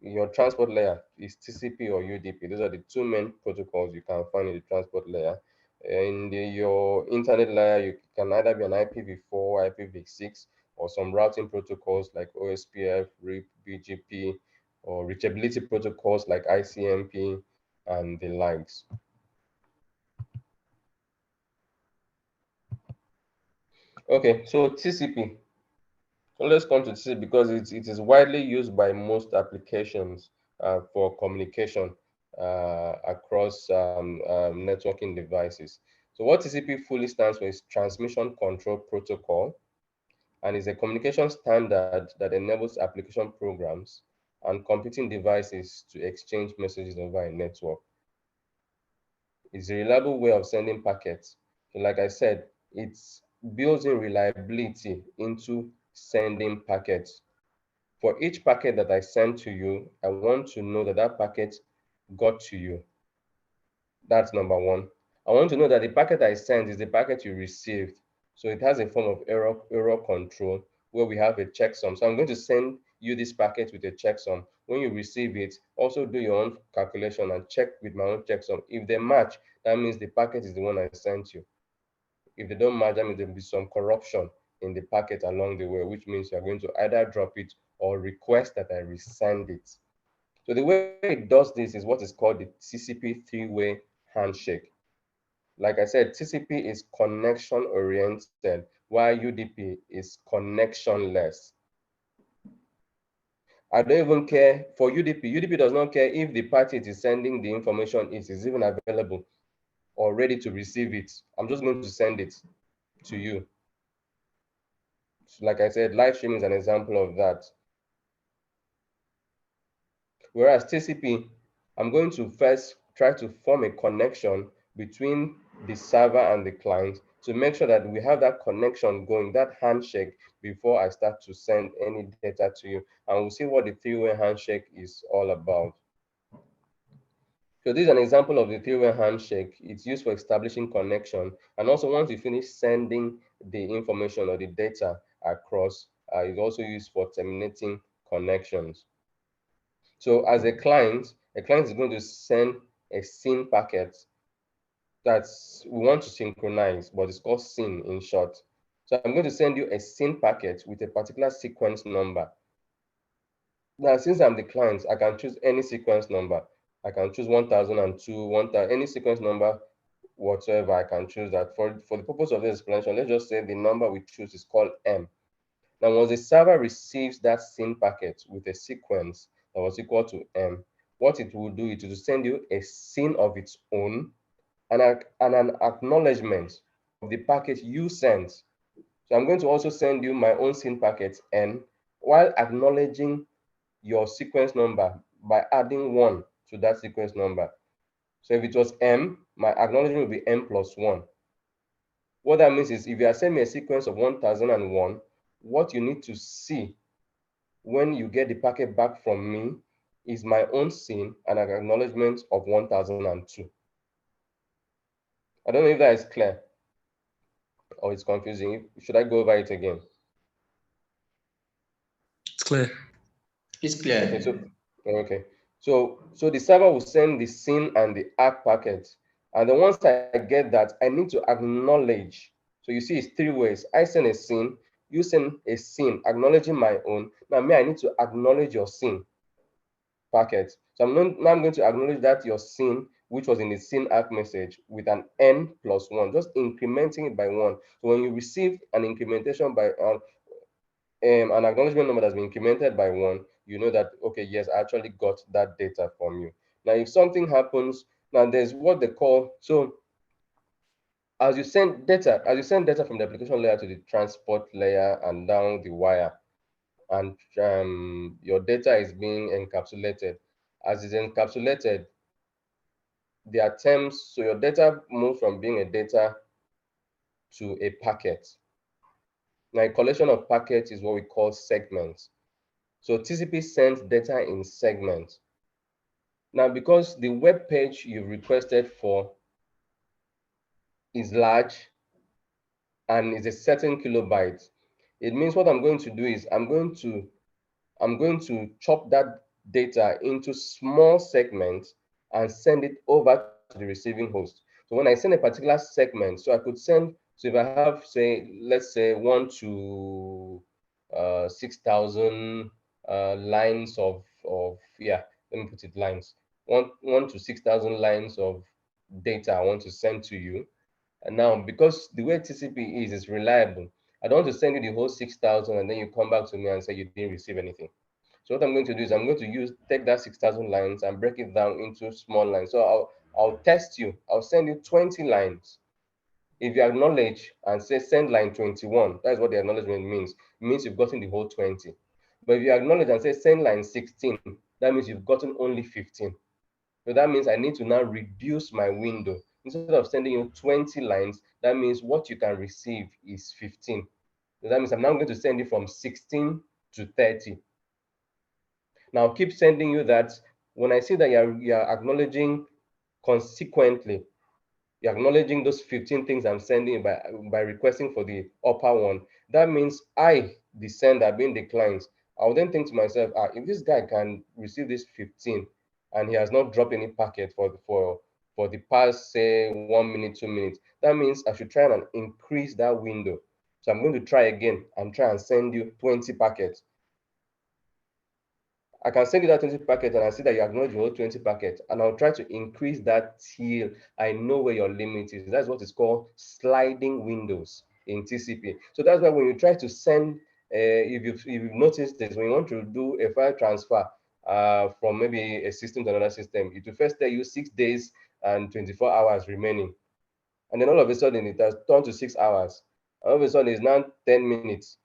your transport layer is TCP or UDP. Those are the two main protocols you can find in the transport layer. In your internet layer, you can either be an IPv4, IPv6, or some routing protocols like OSPF, RIP, BGP, or reachability protocols like ICMP and the likes. Okay, so TCP. So let's come to TCP because it is widely used by most applications for communication across networking devices. So what TCP fully stands for is Transmission Control Protocol, and is a communication standard that enables application programs and computing devices to exchange messages over a network. It's a reliable way of sending packets. So like I said, it builds in reliability into sending packets. For each packet that I send to you, I want to know that that packet got to you. That's number one. I want to know that the packet I sent is the packet you received. So it has a form of error control where we have a checksum. So I'm going to send you this packet with a checksum. When you receive it, also do your own calculation and check with my own checksum. If they match, that means the packet is the one I sent you. If they don't match, that means there will be some corruption in the packet along the way, which means you're going to either drop it or request that I resend it. So the way it does this is what is called the TCP three-way handshake. Like I said, TCP is connection oriented, while UDP is connectionless. I don't even care for UDP. UDP does not care if the party it is sending the information is even available or ready to receive it. I'm just going to send it to you. So like I said, live streaming is an example of that. Whereas TCP, I'm going to first try to form a connection between the server and the client to make sure that we have that connection going, that handshake, before I start to send any data to you. And we'll see what the three-way handshake is all about. So this is an example of the three-way handshake. It's used for establishing connection. And also once you finish sending the information or the data across, it's also used for terminating connections. So as a client is going to send a SYN packet that we want to synchronize, but it's called SYN in short. So I'm going to send you a SYN packet with a particular sequence number. Now, since I'm the client, I can choose any sequence number. I can choose 1002, 1000, any sequence number whatsoever. I can choose that. For the purpose of this explanation, let's just say the number we choose is called M. Now, once the server receives that SYN packet with a sequence that was equal to M, what it will do is to send you a SYN of its own and an acknowledgement of the packet you sent. So I'm going to also send you my own SYN packet N while acknowledging your sequence number by adding 1 to that sequence number. So if it was M, my acknowledgement will be M plus 1. What that means is if you are sending me a sequence of 1001, what you need to see when you get the packet back from me is my own SYN and an acknowledgement of 1002. I don't know if that is clear or it's confusing. Should I go over it again? It's clear. It's clear. Okay. So the server will send the SYN and the ACK packet. And then once I get that, I need to acknowledge. So you see, it's 3 ways. I send a SYN, you send a SYN, acknowledging my own. Now, me, I need to acknowledge your SYN packet. So now I'm going to acknowledge that your SYN, which was in the SYN ACK message, with an N plus 1, just incrementing it by 1. So when you receive an incrementation by an acknowledgement number that's been incremented by 1, you know that, okay, yes, I actually got that data from you. Now, if something happens, now there's what they call, so as you send data from the application layer to the transport layer and down the wire, and your data is being encapsulated. As it's encapsulated, there are terms, so your data moves from being a data to a packet. Now, a collection of packets is what we call segments. So TCP sends data in segments. Now, because the web page you've requested for is large and is a certain kilobyte, it means what I'm going to do is I'm going to chop that data into small segments and send it over to the receiving host. So when I send a particular segment, so I could send, so if I have, say, let's say 1 to 6,000 lines of, yeah, let me put it lines, 1 to 6,000 lines of data I want to send to you. And now, because the way TCP is reliable, I don't want to send you the whole 6,000 and then you come back to me and say you didn't receive anything. So what I'm going to do is I'm going to take that 6,000 lines and break it down into small lines. So I'll test you. I'll send you 20 lines. If you acknowledge and say send line 21, that's what the acknowledgement means. It means you've gotten the whole 20. But if you acknowledge and say send line 16, that means you've gotten only 15. So that means I need to now reduce my window. Instead of sending you 20 lines, that means what you can receive is 15. So that means I'm now going to send you from 16 to 30. Now I'll keep sending you that. When I see that you're acknowledging consequently, you're acknowledging those 15 things I'm sending by requesting for the upper one, that means I, the sender, being the client, I'll then think to myself, if this guy can receive this 15 and he has not dropped any packet for the past, say, 1 minute, 2 minutes, that means I should try and increase that window. So I'm going to try again and try and send you 20 packets. I can send you that 20 packet and I see that you acknowledge your whole 20 packet, and I'll try to increase that till I know where your limit is. That's what is called sliding windows in TCP. So that's why when you try to send, if you've noticed this, when you want to do a file transfer from maybe a system to another system, it will first tell you 6 days and 24 hours remaining. And then all of a sudden it has turned to 6 hours. All of a sudden it's now 10 minutes.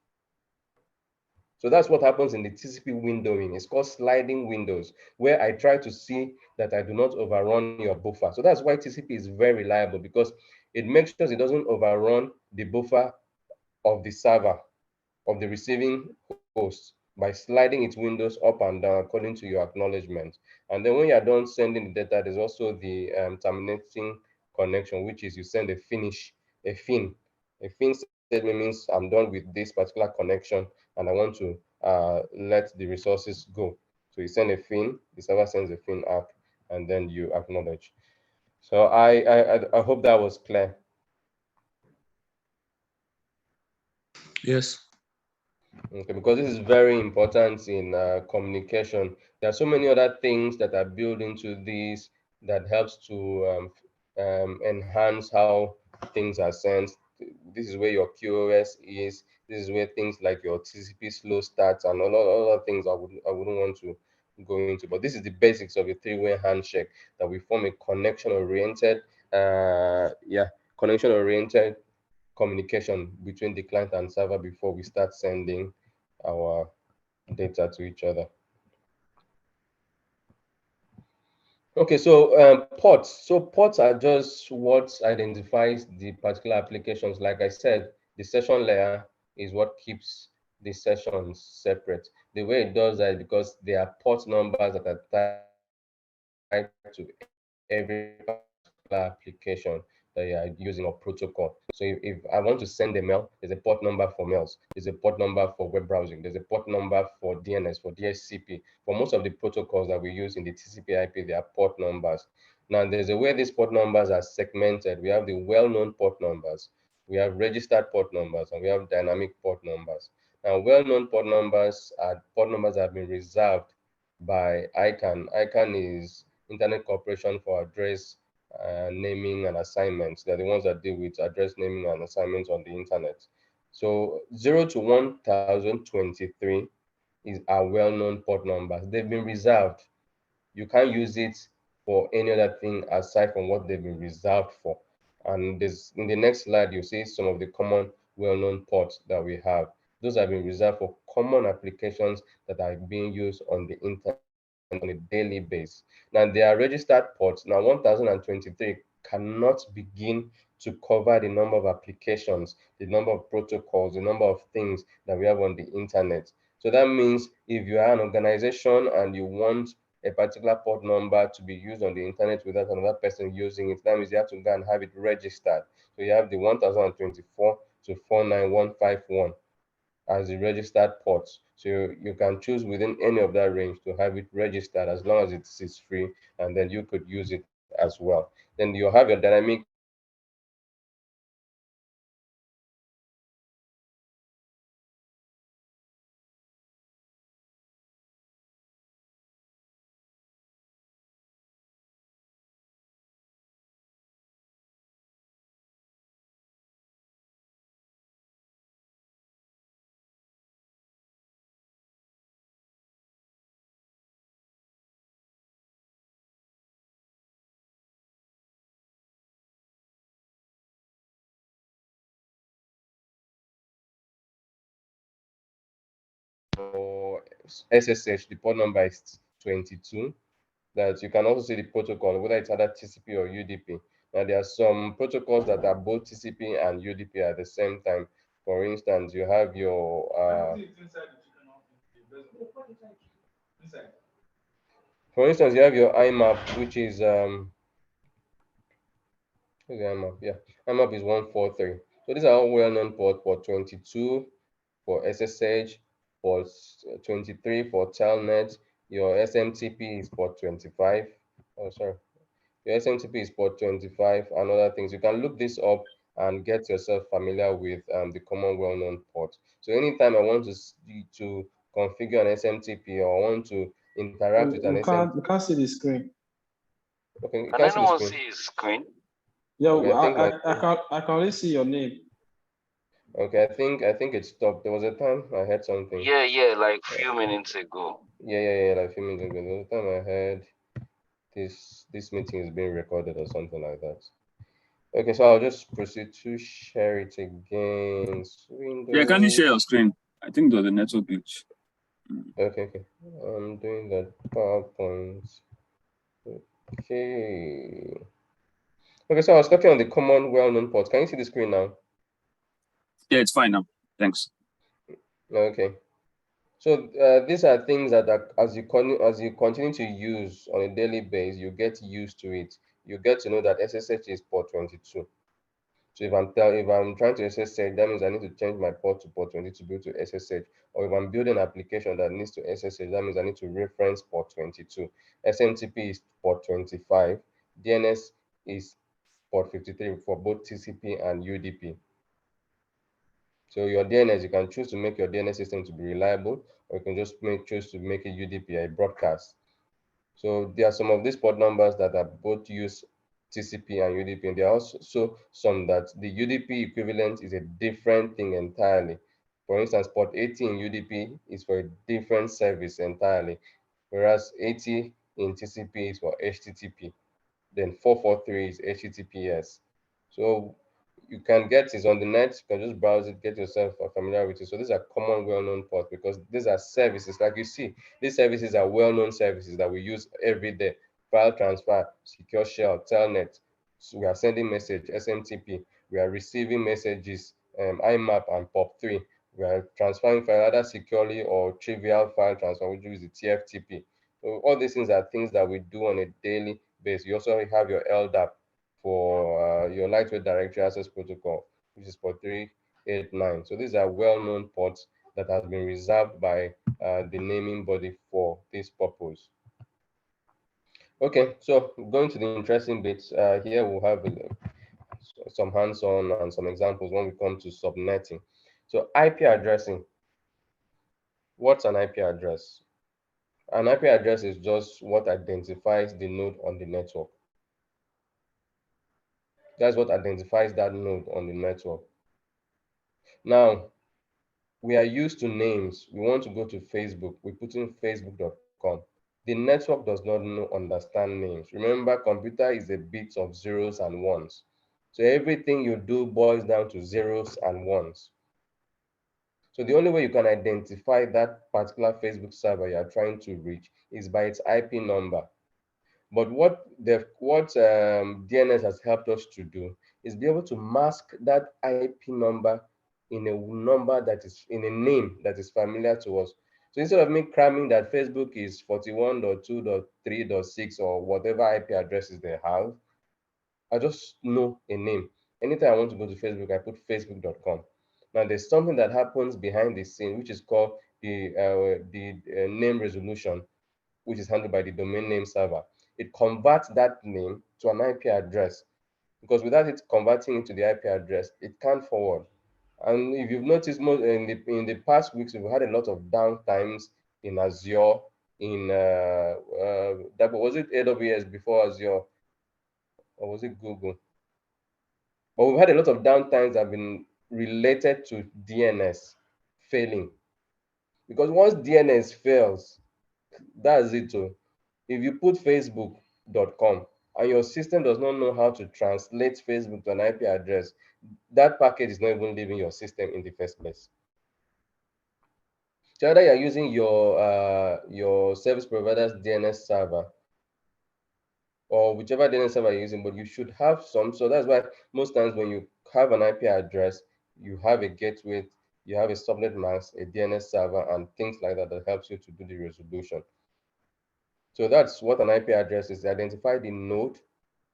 So that's what happens in the TCP windowing. It's called sliding windows, where I try to see that I do not overrun your buffer. So that's why TCP is very reliable, because it makes sure it doesn't overrun the buffer of the server, of the receiving host, by sliding its windows up and down according to your acknowledgement. And then when you're done sending the data, there's also the terminating connection, which is you send a finish, a fin. A fin statement means I'm done with this particular connection and I want to let the resources go. So you send a fin, the server sends a fin app, and then you acknowledge. So I hope that was clear. Yes. Okay, because this is very important in communication. There are so many other things that are built into this that helps to enhance how things are sent. This is where your QoS is. This is where things like your TCP slow starts and all other things I wouldn't want to go into. But this is the basics of a three-way handshake, that we form a connection-oriented, connection-oriented communication between the client and server before we start sending our data to each other. Okay, so ports. So ports are just what identifies the particular applications. Like I said, the session layer is what keeps the sessions separate. The way it does that is because there are port numbers that are tied to every particular application that you are using or protocol. So if I want to send a mail, there's a port number for mails. There's a port number for web browsing. There's a port number for DNS, for DHCP. For most of the protocols that we use in the TCP IP, there are port numbers. Now, there's a way these port numbers are segmented. We have the well-known port numbers, we have registered port numbers, and we have dynamic port numbers. Now, well-known port numbers are port numbers that have been reserved by ICANN. ICANN is Internet Corporation for Address Naming and Assignments. They're the ones that deal with address naming and assignments on the internet. So 0 to 1023 is our well-known port numbers. They've been reserved. You can't use it for any other thing aside from what they've been reserved for. And this, in the next slide, you see some of the common well-known ports that we have. Those have been reserved for common applications that are being used on the internet on a daily basis. Now, there are registered ports. Now, 1023 cannot begin to cover the number of applications, the number of protocols, the number of things that we have on the internet. So that means if you are an organization and you want a particular port number to be used on the internet without another person using it, that means you have to go and have it registered. So you have the 1024 to 49151 as the registered ports. So you can choose within any of that range to have it registered as long as it's free, and then you could use it as well. Then you have your dynamic port numbers. Those are the ones that are for SSH, the port number is 22. That you can also see the protocol, whether it's either TCP or UDP. Now, there are some protocols that are both TCP and UDP at the same time. For instance, you have your for instance, you have your IMAP, which is where's the IMAP? Yeah, IMAP is 143. So these are all well-known ports: port 22 for SSH, port 23 for Telnet. Your SMTP is port 25. Oh, sorry. Your SMTP is port 25 and other things. You can look this up and get yourself familiar with the common well-known ports. So anytime I want to configure an SMTP or I want to interact with an We can't see the screen. Okay, you Can can see the anyone screen. see his screen? Yeah, Okay, I can only see your name. Okay, I think it stopped. There was a time I heard something. Yeah, like few minutes ago. Yeah, like a few minutes ago. There was a time I heard this meeting is being recorded or something like that. Okay, so I'll just proceed to share it again. Yeah, can you Window. share your screen? I think there's a network glitch. Okay. I'm doing that PowerPoint. Okay. Okay, so I was talking on the common well-known ports. Can you see the screen now? Yeah, it's fine now. Thanks. Okay. So these are things that as you continue to use on a daily basis, you get used to it. You get to know that SSH is port 22. So if I'm trying to SSH, that means I need to change my port to port 22 to be able to SSH. Or if I'm building an application that needs to SSH, that means I need to reference port 22. SMTP is port 25. DNS is port 53 for both TCP and UDP. So your DNS, you can choose to make your DNS system to be reliable, or you can just choose to make it UDP, a broadcast. So there are some of these port numbers that are both use TCP and UDP, and there are also some that the UDP equivalent is a different thing entirely. For instance, port 80 in UDP is for a different service entirely, whereas 80 in TCP is for HTTP. Then 443 is HTTPS. So you can get it on the net. You can just browse it, get yourself familiar with it. So these are common, well-known ports because these are services. Like you see, these services are well-known services that we use every day. File transfer, secure shell, telnet. So we are sending message, SMTP. We are receiving messages, IMAP and POP3. We are transferring file either securely or trivial file transfer, which is the TFTP. So all these things are things that we do on a daily basis. You also have your LDAP for your lightweight directory access protocol, which is for 389. So these are well-known ports that have been reserved by the naming body for this purpose. Okay, so going to the interesting bits, here we'll have some hands-on and some examples when we come to subnetting. So IP addressing. What's an IP address? An IP address is just what identifies the node on the network. That's what identifies that node on the network. Now, we are used to names. We want to go to Facebook. We put in facebook.com. The network does not understand names. Remember, computer is a bit of zeros and ones. So everything you do boils down to zeros and ones. So the only way you can identify that particular Facebook server you are trying to reach is by its IP number. But what DNS has helped us to do is be able to mask that IP number in a number that is in a name that is familiar to us. So instead of me cramming that Facebook is 41.2.3.6 or whatever IP addresses they have, I just know a name. Anytime I want to go to Facebook, I put facebook.com. Now there's something that happens behind the scene, which is called the name resolution, which is handled by the domain name server. It converts that name to an IP address because without it converting into the IP address, it can't forward. And if you've noticed, in the past weeks, we've had a lot of downtimes in Azure, in that was it AWS before Azure, or was it Google? But we've had a lot of downtimes that have been related to DNS failing. Because once DNS fails, that's it. Too. If you put facebook.com and your system does not know how to translate Facebook to an IP address, that package is not even leaving your system in the first place. So either you're using your service provider's DNS server or whichever DNS server you're using, but you should have some. So that's why most times when you have an IP address, you have a gateway, you have a subnet mask, a DNS server, and things like that that helps you to do the resolution. So that's what an IP address is. Identify the node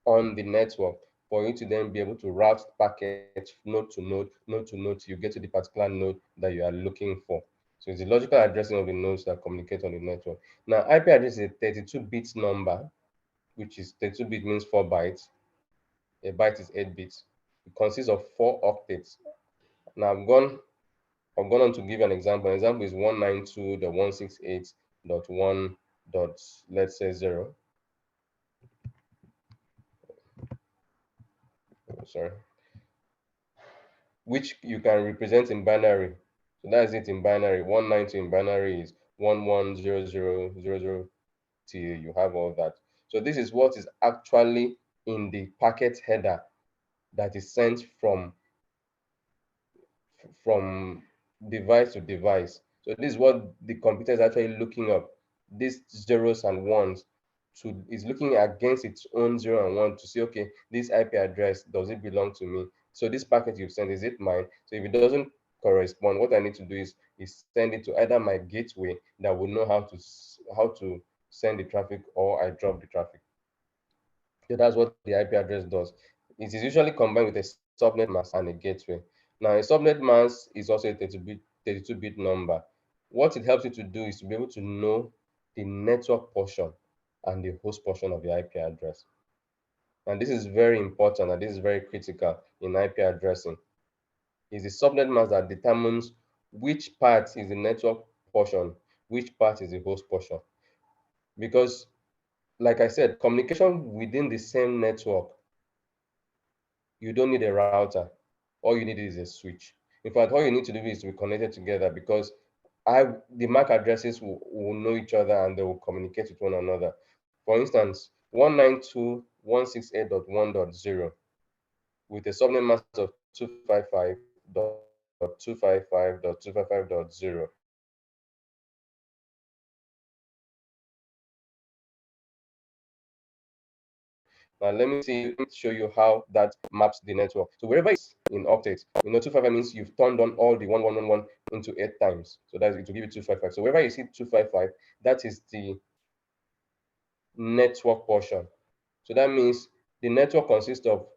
on the network for you to then be able to route packets node to node, node to node, till you get to the particular node that you are looking for. So it's the logical addressing of the nodes that communicate on the network. Now, IP address is a 32-bit number, which is 32-bit means 4 bytes. A byte is 8 bits. It consists of 4 octets. Now I've gone on to give you an example. An example is 192.168.1. Let's say 0. Sorry. Which you can represent in binary. So that's it in binary. 192 in binary is 110000 till you have all that. So this is what is actually in the packet header that is sent from device to device. So this is what the computer is actually looking up. These zeros and ones is looking against its own 0 and 1 to see, okay, this IP address, does it belong to me? So this packet you've sent, is it mine? So if it doesn't correspond, what I need to do is send it to either my gateway that will know how to send the traffic, or I drop the traffic. So that's what the IP address does. It is usually combined with a subnet mask and a gateway. Now, a subnet mask is also a 32-bit number. What it helps you to do is to be able to know the network portion and the host portion of the IP address. And this is very important, and this is very critical in IP addressing. It's the subnet mask that determines which part is the network portion, which part is the host portion. Because, like I said, communication within the same network, you don't need a router. All you need is a switch. In fact, all you need to do is to be connected together, because the MAC addresses will know each other and they will communicate with one another. For instance, 192.168.1.0 with a subnet mask of 255.255.255.0. Now let me show you how that maps the network. So wherever it's in octets, 255 means you've turned on all the 1111 into 8 times. So that's it will give you 255. So wherever you see 255, that is the network portion. So that means the network consists of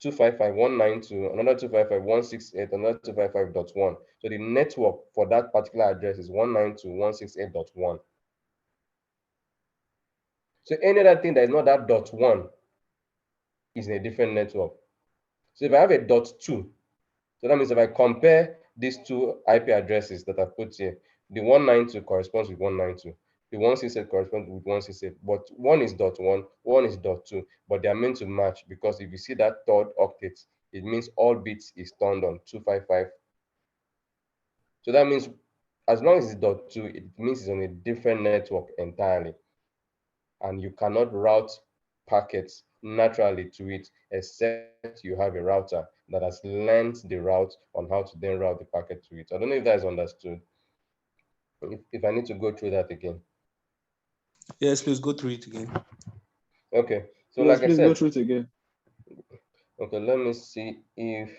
255.192, another 255.168, another 255.1. So the network for that particular address is 192.168.1. So any other thing that is not that dot one is in a different network. So if I have a dot two, so that means if I compare these two IP addresses that I've put here, the 192 corresponds with 192. The 168 corresponds with 168, but one is dot one is dot two, but they are meant to match, because if you see that third octet, it means all bits is turned on 255. So that means as long as it's dot two, it means it's on a different network entirely, and you cannot route packets naturally to it except you have a router that has learned the route on how to then route the packet to it. I don't know if that is understood. If I need to go through that again. Yes, please go through it again. Okay, so Yes, like I please go said, through it again. okay, let me see if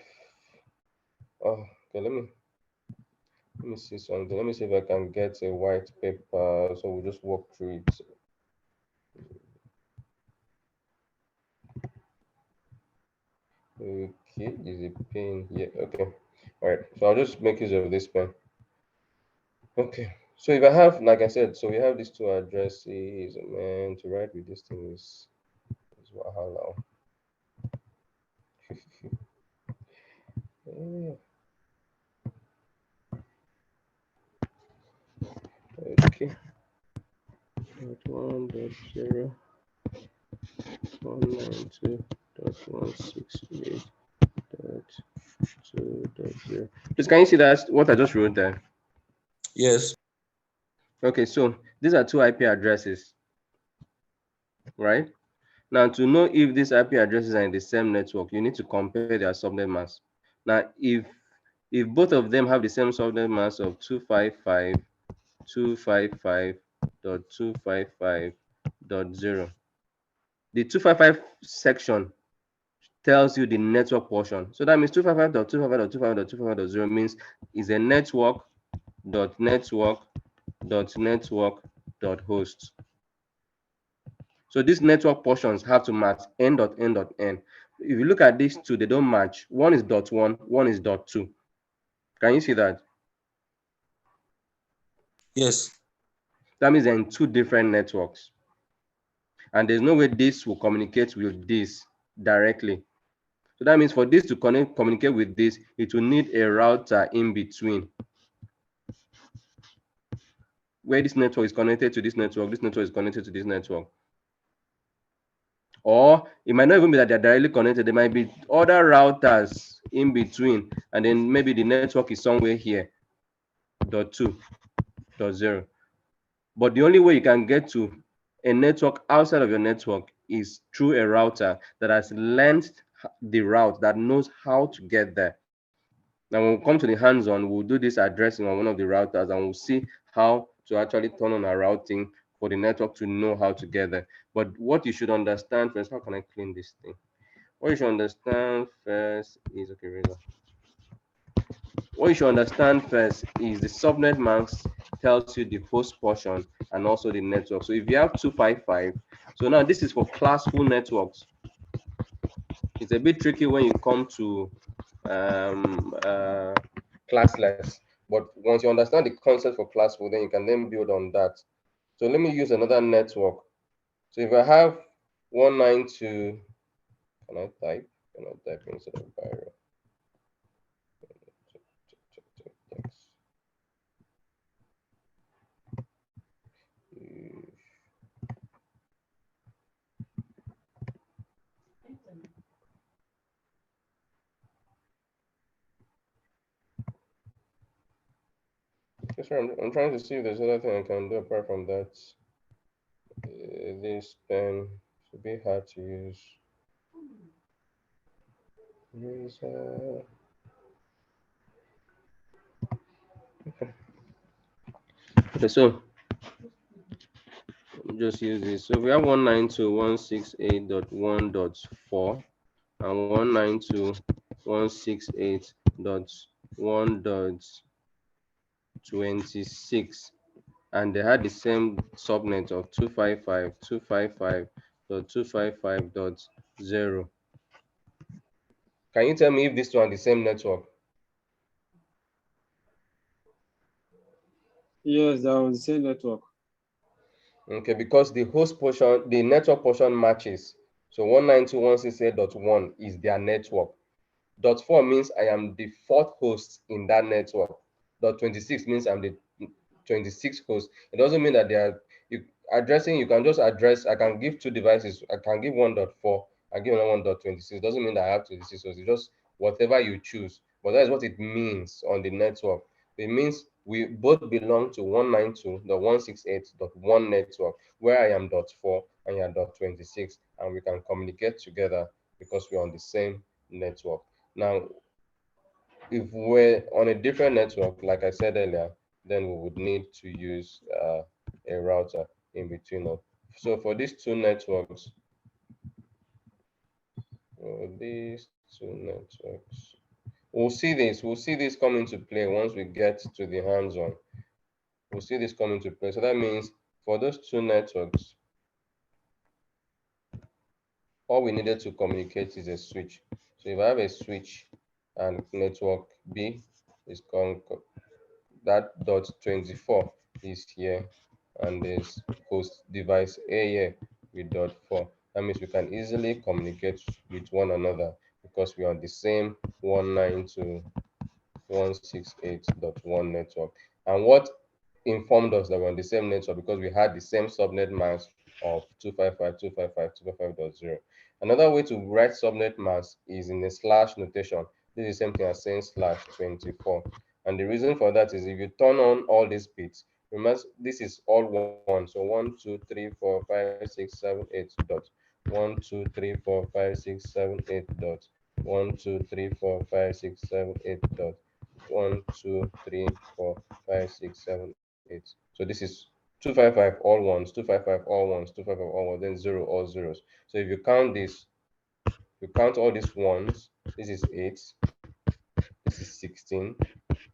okay, let me see something. Let me see if I can get a white paper, so we'll just walk through it. Okay, is a pen here? Okay, all right. So I'll just make use of this pen. Okay, so if I have, like I said, so we have these two addresses, man, to write with this thing is Wahala. Okay, dot 1.0, 192.168.2.0. Please, can you see that what I just wrote there? Yes. Okay, so these are two IP addresses, right? Now, to know if these IP addresses are in the same network, you need to compare their subnet mask. Now, if if both of them have the same subnet mask of 255.255.255.0, the 255 section tells you the network portion. So that means 255.255.255.255.0 means is a network.network.network.host. So these network portions have to match n.n.n. If you look at these two, they don't match. One is .1, one is .2. Can you see that? Yes. That means they're in two different networks. And there's no way this will communicate with this directly. So that means for this to communicate with this, it will need a router in between, where this network is connected to this network is connected to this network. Or it might not even be that they're directly connected. There might be other routers in between, and then maybe the network is somewhere here, .2, .0. But the only way you can get to a network outside of your network is through a router that has learned the route, that knows how to get there. Now, when we come to the hands-on, we'll do this addressing on one of the routers, and we'll see how to actually turn on our routing for the network to know how to get there. But what you should understand first, how can I clean this thing? What you should understand first is, okay, Razor. What you should understand first is the subnet mask tells you the host portion and also the network. So if you have 255, so now this is for classful networks. It's a bit tricky when you come to classless, but once you understand the concept for classful, then you can then build on that. So let me use another network. So if I have 192, can I type? Can I type instead of viral? Yes, sir, I'm trying to see if there's other thing I can do apart from that. This pen should be hard to use. Okay, so just use this. So we have 192.168.1.4 and 192.168.1.26, and they had the same subnet of 255.255.255.0. Can you tell me if these two are the same network? Yes, that was the same network. Okay, because the host portion, the network portion matches. So 192.168.1 is their network. .4 means I am the fourth host in that network. .26 means I'm the 26th host. It doesn't mean that they are addressing. You can just address. I can give two devices. I can give 1.4. I give another 1.26. It doesn't mean that I have 26 hosts. It's just whatever you choose. But that is what it means on the network. It means we both belong to 192.168.1 network, where I am .4 and you are .26, and we can communicate together because we're on the same network. Now, if we're on a different network, like I said earlier, then we would need to use a router in between us. So for these two networks, we'll see this come into play once we get to the hands-on. We'll see this come into play. So that means for those two networks, all we needed to communicate is a switch. So if I have a switch and network B is that .24 is here, and there's host device A here with .4. That means we can easily communicate with one another because we are on the same 192.168.1 network. And what informed us that we're on the same network? Because we had the same subnet mask of 255.255.255.0. Another way to write subnet mask is in a slash notation. This is the same thing as saying /24. And the reason for that is if you turn on all these bits, remember this is all one. So 1, 2, 3, 4, 5, 6, 7, 8 dot. 1, 2, 3, 4, 5, 6, 7, 8 dot. 1, 2, 3, 4, 5, 6, 7, 8 dot. 1, 2, 3, 4, 5, 6, 7, 8. So this is 255 all ones, 255 all ones, 255 all ones, then 0 all zeros. So if you count this, you count all these ones, this is 8, this is 16,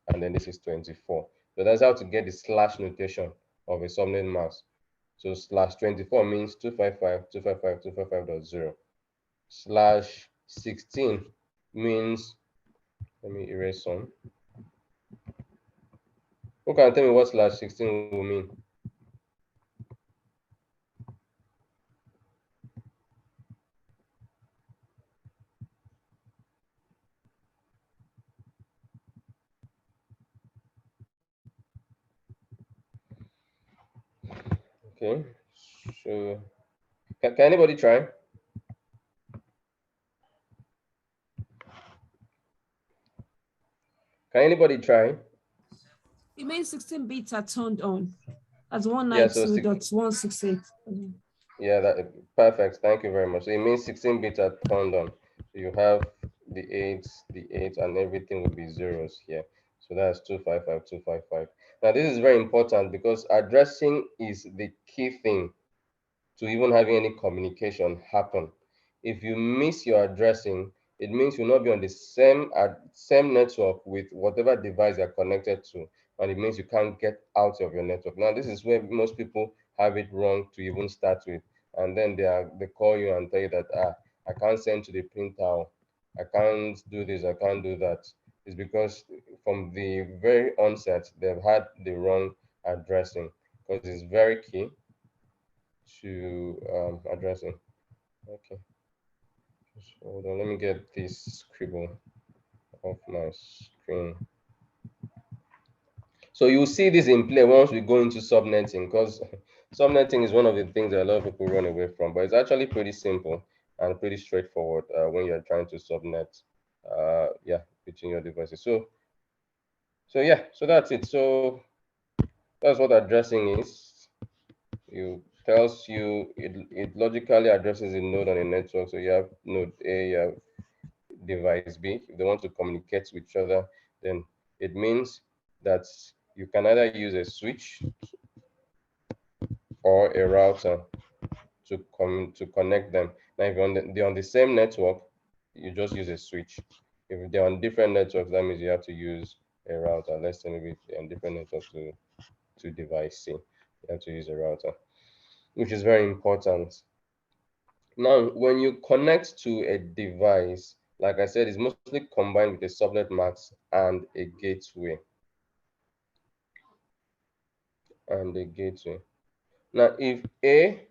and then this is 24. So that's how to get the slash notation of a subnet mask. So slash 24 means 255, 255, 255.0. Slash 16 means, let me erase some. Who can tell me what slash 16 will mean? Okay, so can anybody try? Can anybody try? It means 16 bits are turned on as Yeah, so 192.168. yeah, that perfect. Thank you very much. So it means 16 bits are turned on. So you have the 8, and everything will be zeros here. So that's 255, 255. Now this is very important because addressing is the key thing to even having any communication happen. If you miss your addressing, it means you'll not be on the same network with whatever device you're connected to, and it means you can't get out of your network. Now, this is where most people have it wrong to even start with, and then they call you and tell you that I can't send to the printer, I can't do this, I can't do that. It's because from the very onset they've had the wrong addressing, because it's very key to addressing. Okay, just hold on. Let me get this scribble off my screen. So you'll see this in play once we go into subnetting, because subnetting is one of the things that a lot of people run away from, but it's actually pretty simple and pretty straightforward when you're trying to subnet, yeah, between your devices. So yeah, so that's it. So that's what addressing is. You tells you it logically addresses a node on a network. So you have node A, you have device B. If they want to communicate with each other, then it means that you can either use a switch or a router to connect them. Now, if they're on the same network, you just use a switch. If they're on different networks, that means you have to use a router. Let's say maybe they're on different networks to device C, you have to use a router, which is very important. Now, when you connect to a device, like I said, it's mostly combined with a subnet mask and a gateway. Now, if A,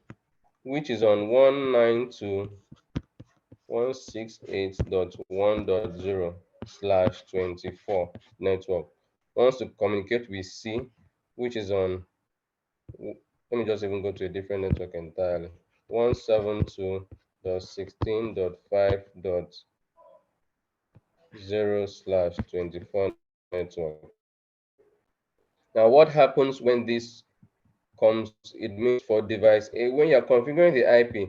which is on 192.168.1.0/24 network, wants to communicate with C, which is on, let me just even go to a different network entirely, 172.16.5.0/24 network. Now, what happens when this comes? It means for device A, when you're configuring the IP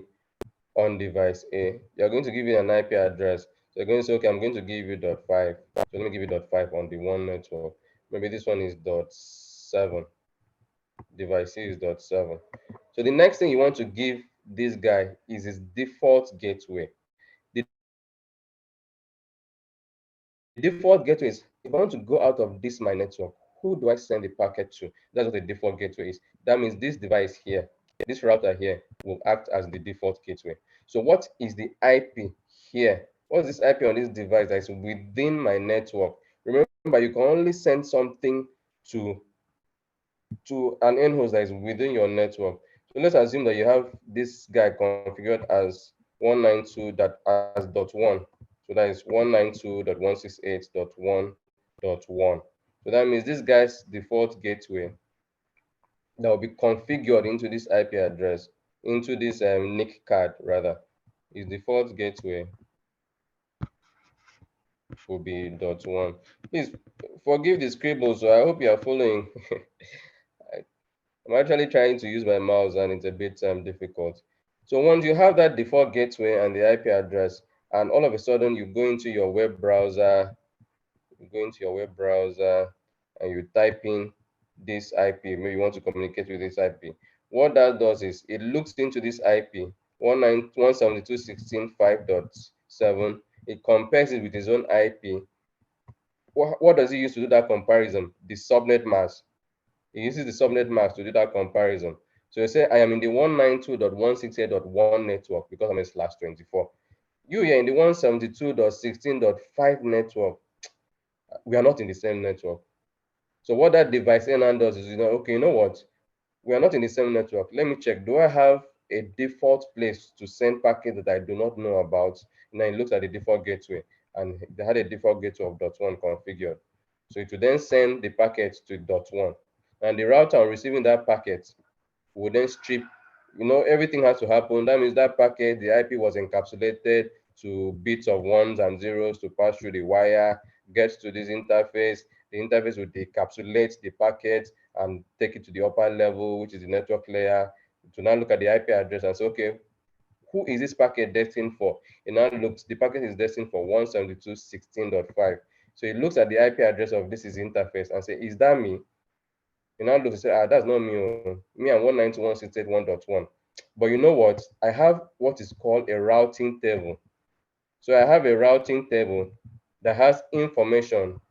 on device A, you're going to give it an IP address. So you're going to say, okay, I'm going to give you .5. So let me give you .5 on the one network. Maybe this one is .7. Device C is .7. So the next thing you want to give this guy is his default gateway. The default gateway is, if I want to go out of this my network, who do I send the packet to? That's what the default gateway is. That means this device here, this router here, will act as the default gateway. So what is the IP here? What's this IP on this device that is within my network? Remember, you can only send something to an end host that is within your network. So let's assume that you have this guy configured as 192.1. So that is 192.168.1.1. So that means this guy's default gateway that will be configured into this IP address, into this NIC card rather, his default gateway will be .1. Please forgive the scribble, so I hope you are following. I'm actually trying to use my mouse and it's a bit difficult. So once you have that default gateway and the IP address, and all of a sudden you go into your web browser, you go into your web browser and you type in this IP. Maybe you want to communicate with this IP. What that does is it looks into this IP 192.168.5.7. It compares it with its own IP. What does it use to do that comparison? The subnet mask. It uses the subnet mask to do that comparison. So you say I am in the 192.168.1 network because I'm a /24. You are in the 172.16.5 network. We are not in the same network. So what that device NAND does is, okay, you know what? We are not in the same network. Let me check. Do I have a default place to send packets that I do not know about? And then it looks at the default gateway, and they had a default gateway of .1 configured. So it will then send the packet to .1. And the router on receiving that packet will then strip, everything has to happen. That means that packet, the IP was encapsulated to bits of ones and zeros to pass through the wire, gets to this interface. The interface will decapsulate the packet and take it to the upper level, which is the network layer, to now look at the IP address and say, okay, who is this packet destined for? It now looks, the packet is destined for 172.16.5. So it looks at the IP address of this is interface and say, is that me? It now looks and say, that's not me. Me, I'm 192.168.1.1. But you know what? I have what is called a routing table. So I have a routing table that has information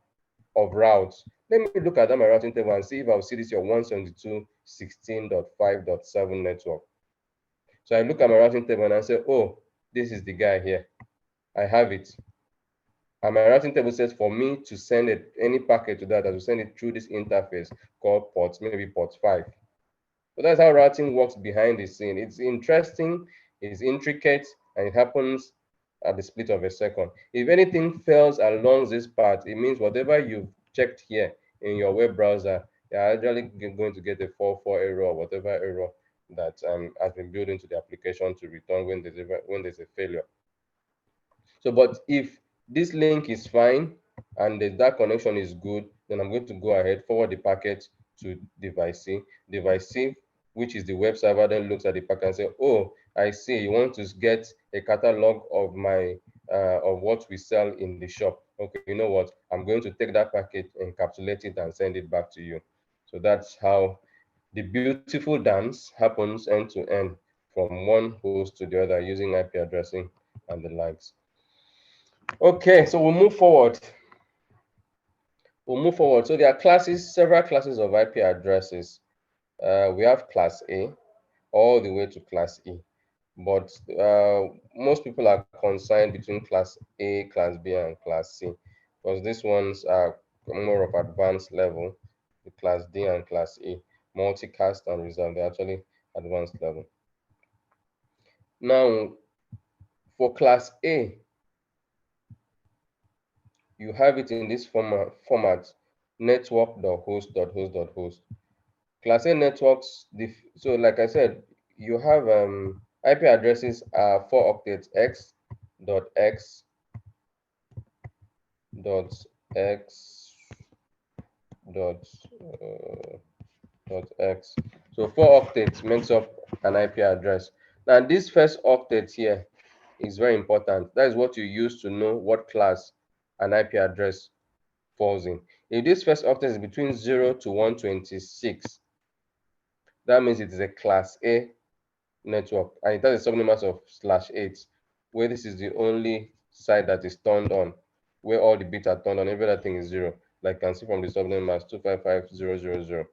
of routes. Let me look at that my routing table and see if I'll see this your 172.16.5.7 network. So I look at my routing table and I say, oh, this is the guy here. I have it. And my routing table says for me to send any packet to that, I will send it through this interface called ports, maybe port 5. So that's how routing works behind the scene. It's interesting, it's intricate, and it happens at the split of a second. If anything fails along this path, it means whatever you've checked here in your web browser, you're actually going to get a 4.4 error or whatever error that has been built into the application to return when there's a failure. So, but if this link is fine and that connection is good, then I'm going to go ahead, forward the packet to device C. Device C, which is the web server, then looks at the packet and say, oh, I see, you want to get a catalog of my of what we sell in the shop. Okay, you know what? I'm going to take that packet, encapsulate it, and send it back to you. So that's how the beautiful dance happens end to end from one host to the other using IP addressing and the likes. Okay, so we'll move forward. So there are classes, several classes of IP addresses. We have class A all the way to class E. But most people are concerned between class A, class B, and class C, because these ones are more of advanced level. The class D and class E, multicast and reserved, they're actually advanced level. Now, for class A, you have it in this format network.host.host.host. Class A networks, so like I said, you have IP addresses are 4 octets x.x .x .x. So 4 octets makes up an IP address. Now this first octet here is very important. That is what you use to know what class an IP address falls in. If this first octet is between 0 to 126, that means it is a class A network, and it has a subnet of /8, where this is the only side that is turned on, where all the bits are turned on, every other thing is 0. Like you can see from the subnet mask 255.0.0.0.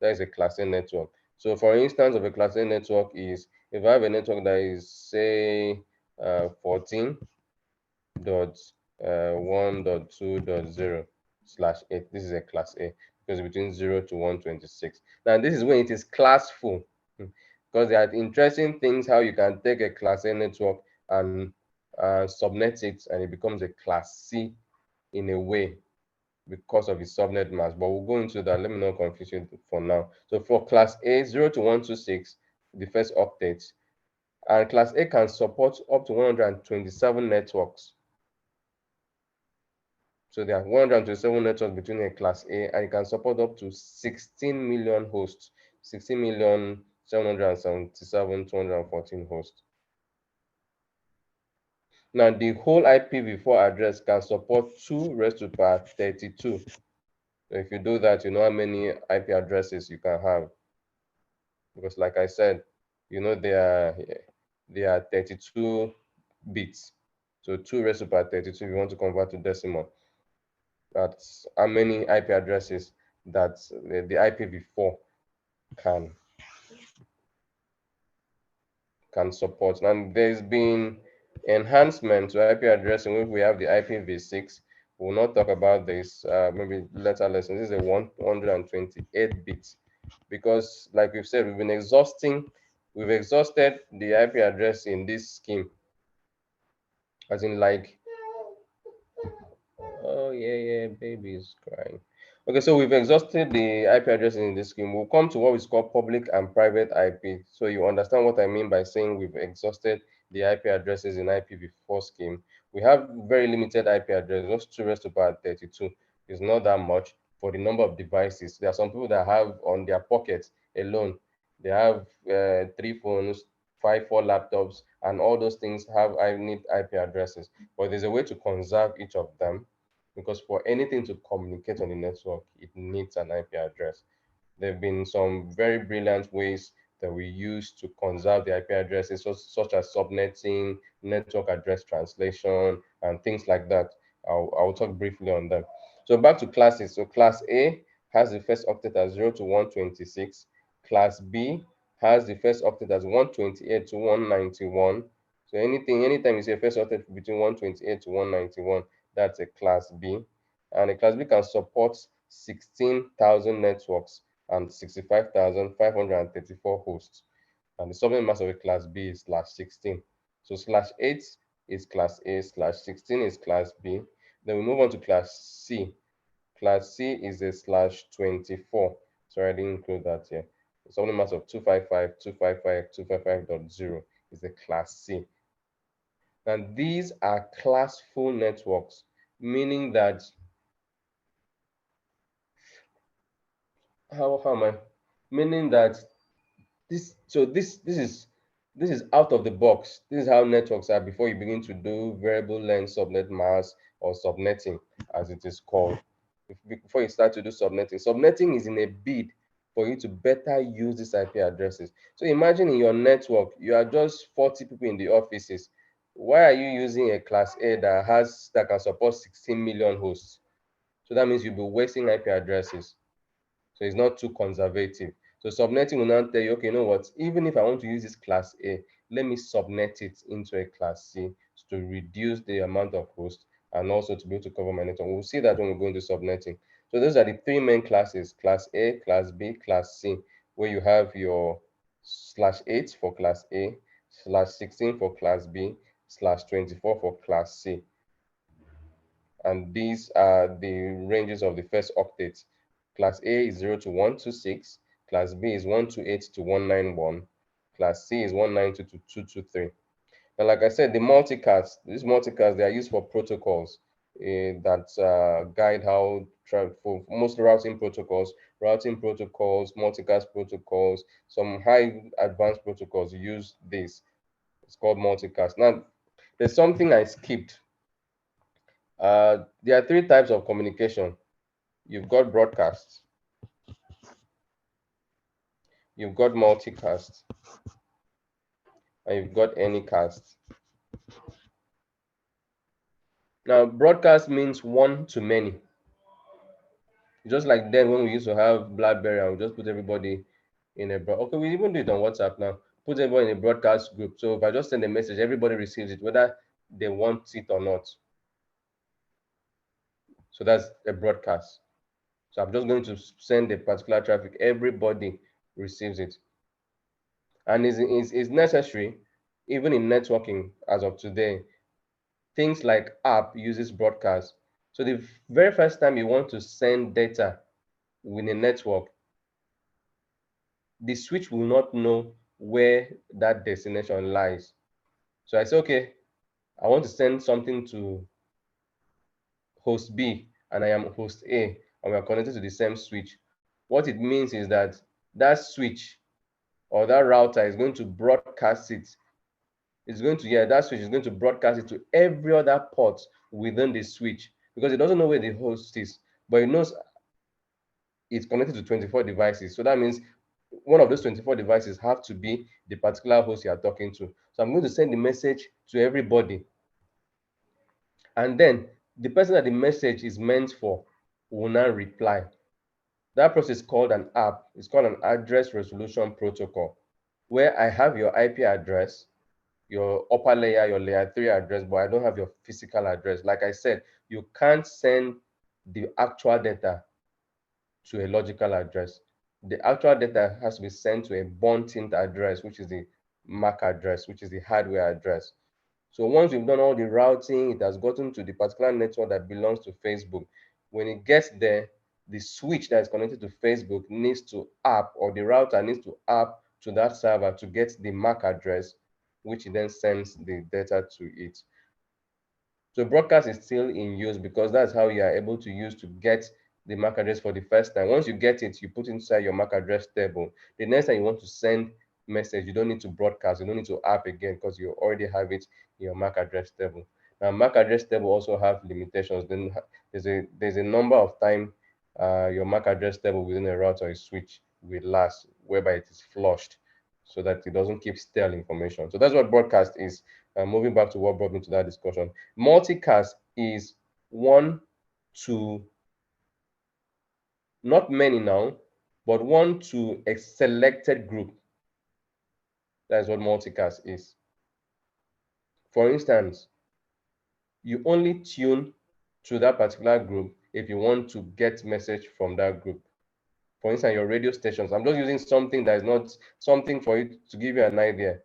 That is a class A network. So for instance of a class A network is, if I have a network that is say 14.1.2.0/8, this is a class A because between 0 to 126. Now this is when it is classful, because there are interesting things how you can take a class A network and subnet it, and it becomes a class C in a way because of its subnet mask. But we'll go into that. Let me not confuse you for now. So for class A, 0 to 126, the first octet, and class A can support up to 127 networks. So there are 127 networks between a class A, and it can support up to 16 million hosts, 16,777,214 hosts. Now, the whole IPv4 address can support 2 raised to power 32. So if you do that, you know how many IP addresses you can have. Because like I said, you know, they are 32 bits. So 2 raised to power 32 if you want to convert to decimal. That's how many IP addresses that the IPv4 can support. And there's been enhancement to IP addressing. If we have the IPv6, we'll not talk about this, maybe later lessons. This is a 128 bits, because like we've said, we've exhausted the IP address in this scheme, as in like, oh yeah, baby is crying. Okay, so we've exhausted the IP addresses in this scheme. We'll come to what is called public and private IP. So you understand what I mean by saying we've exhausted the IP addresses in IPv4 scheme. We have very limited IP addresses, just 2 raised to power 32. It's not that much for the number of devices. There are some people that have on their pockets alone, they have 3 phones, 4 laptops, and all those things need IP addresses. But there's a way to conserve each of them, because for anything to communicate on the network, it needs an IP address. There have been some very brilliant ways that we use to conserve the IP addresses, such as subnetting, network address translation, and things like that. I'll talk briefly on them. So back to classes. So class A has the first octet as 0 to 126. Class B has the first octet as 128 to 191. So anytime you say first octet between 128 to 191, that's a class B. And a class B can support 16,000 networks and 65,534 hosts. And the subnet mask of a class B is /16. So /8 is class A, /16 is class B. Then we move on to class C. Class C is a /24. Sorry, I didn't include that here. The subnet mask of 255.255.255.0 is the class C. And these are classful networks, meaning that how am I? Meaning that this is out of the box. This is how networks are before you begin to do variable length subnet mask or subnetting, as it is called. Before you start to do subnetting. Subnetting is in a bid for you to better use these IP addresses. So imagine in your network, you are just 40 people in the offices. Why are you using a class A that can support 16 million hosts? So that means you'll be wasting IP addresses. So it's not too conservative. So subnetting will now tell you, okay, you know what? Even if I want to use this class A, let me subnet it into a class C to reduce the amount of hosts and also to be able to cover my network. We'll see that when we go into subnetting. So those are the 3 main classes: class A, class B, class C, where you have your /8 for class A, /16 for class B, /24 for class C. And these are the ranges of the first octets. Class A is 0 to 126, class B is 128 to 191, class C is 192 to 223. And like I said, these multicast, they are used for protocols that guide how, for most routing protocols, multicast protocols, some high advanced protocols use this. It's called multicast. Now, there's something I skipped. There are 3 types of communication. You've got broadcast, you've got multicast, and you've got anycast. Now, broadcast means one to many. Just like then when we used to have BlackBerry and we just put everybody in a okay, we even do it on WhatsApp now. Put everybody in a broadcast group. So if I just send a message, everybody receives it, whether they want it or not. So that's a broadcast. So I'm just going to send a particular traffic. Everybody receives it. And is necessary even in networking as of today. Things like app uses broadcast. So the very first time you want to send data with a network, the switch will not know where that destination lies. So I say, okay, I want to send something to host B and I am host A and we are connected to the same switch. What it means is that that switch or that router is going to broadcast it It's going to, yeah, that switch is going to broadcast it to every other port within the switch, because it doesn't know where the host is, but it knows it's connected to 24 devices. So that means one of those 24 devices have to be the particular host you are talking to. So I'm going to send the message to everybody. And then the person that the message is meant for will now reply. That process is called an app. It's called an address resolution protocol, where I have your IP address, your upper layer, your layer 3 address, but I don't have your physical address. Like I said, you can't send the actual data to a logical address. The actual data has to be sent to a burnt-in address, which is the MAC address, which is the hardware address. So once you've done all the routing, it has gotten to the particular network that belongs to Facebook. When it gets there, the switch that is connected to Facebook needs to app, or the router needs to app to that server to get the MAC address, which it then sends the data to it. So broadcast is still in use because that's how you are able to use to get the MAC address for the first time. Once you get it, you put inside your MAC address table. The next time you want to send message, you don't need to broadcast, you don't need to app again because you already have it in your MAC address table. Now, MAC address table also have limitations. Then there's a number of time your MAC address table within a router or a switch will last, whereby it is flushed, so that it doesn't keep stale information. So that's what broadcast is. Moving back to what brought me to that discussion, multicast is one to, not many now, but one to a selected group. That's what multicast is. For instance, you only tune to that particular group if you want to get message from that group. For instance, your radio stations. I'm just using something that is not something for you to give you an idea.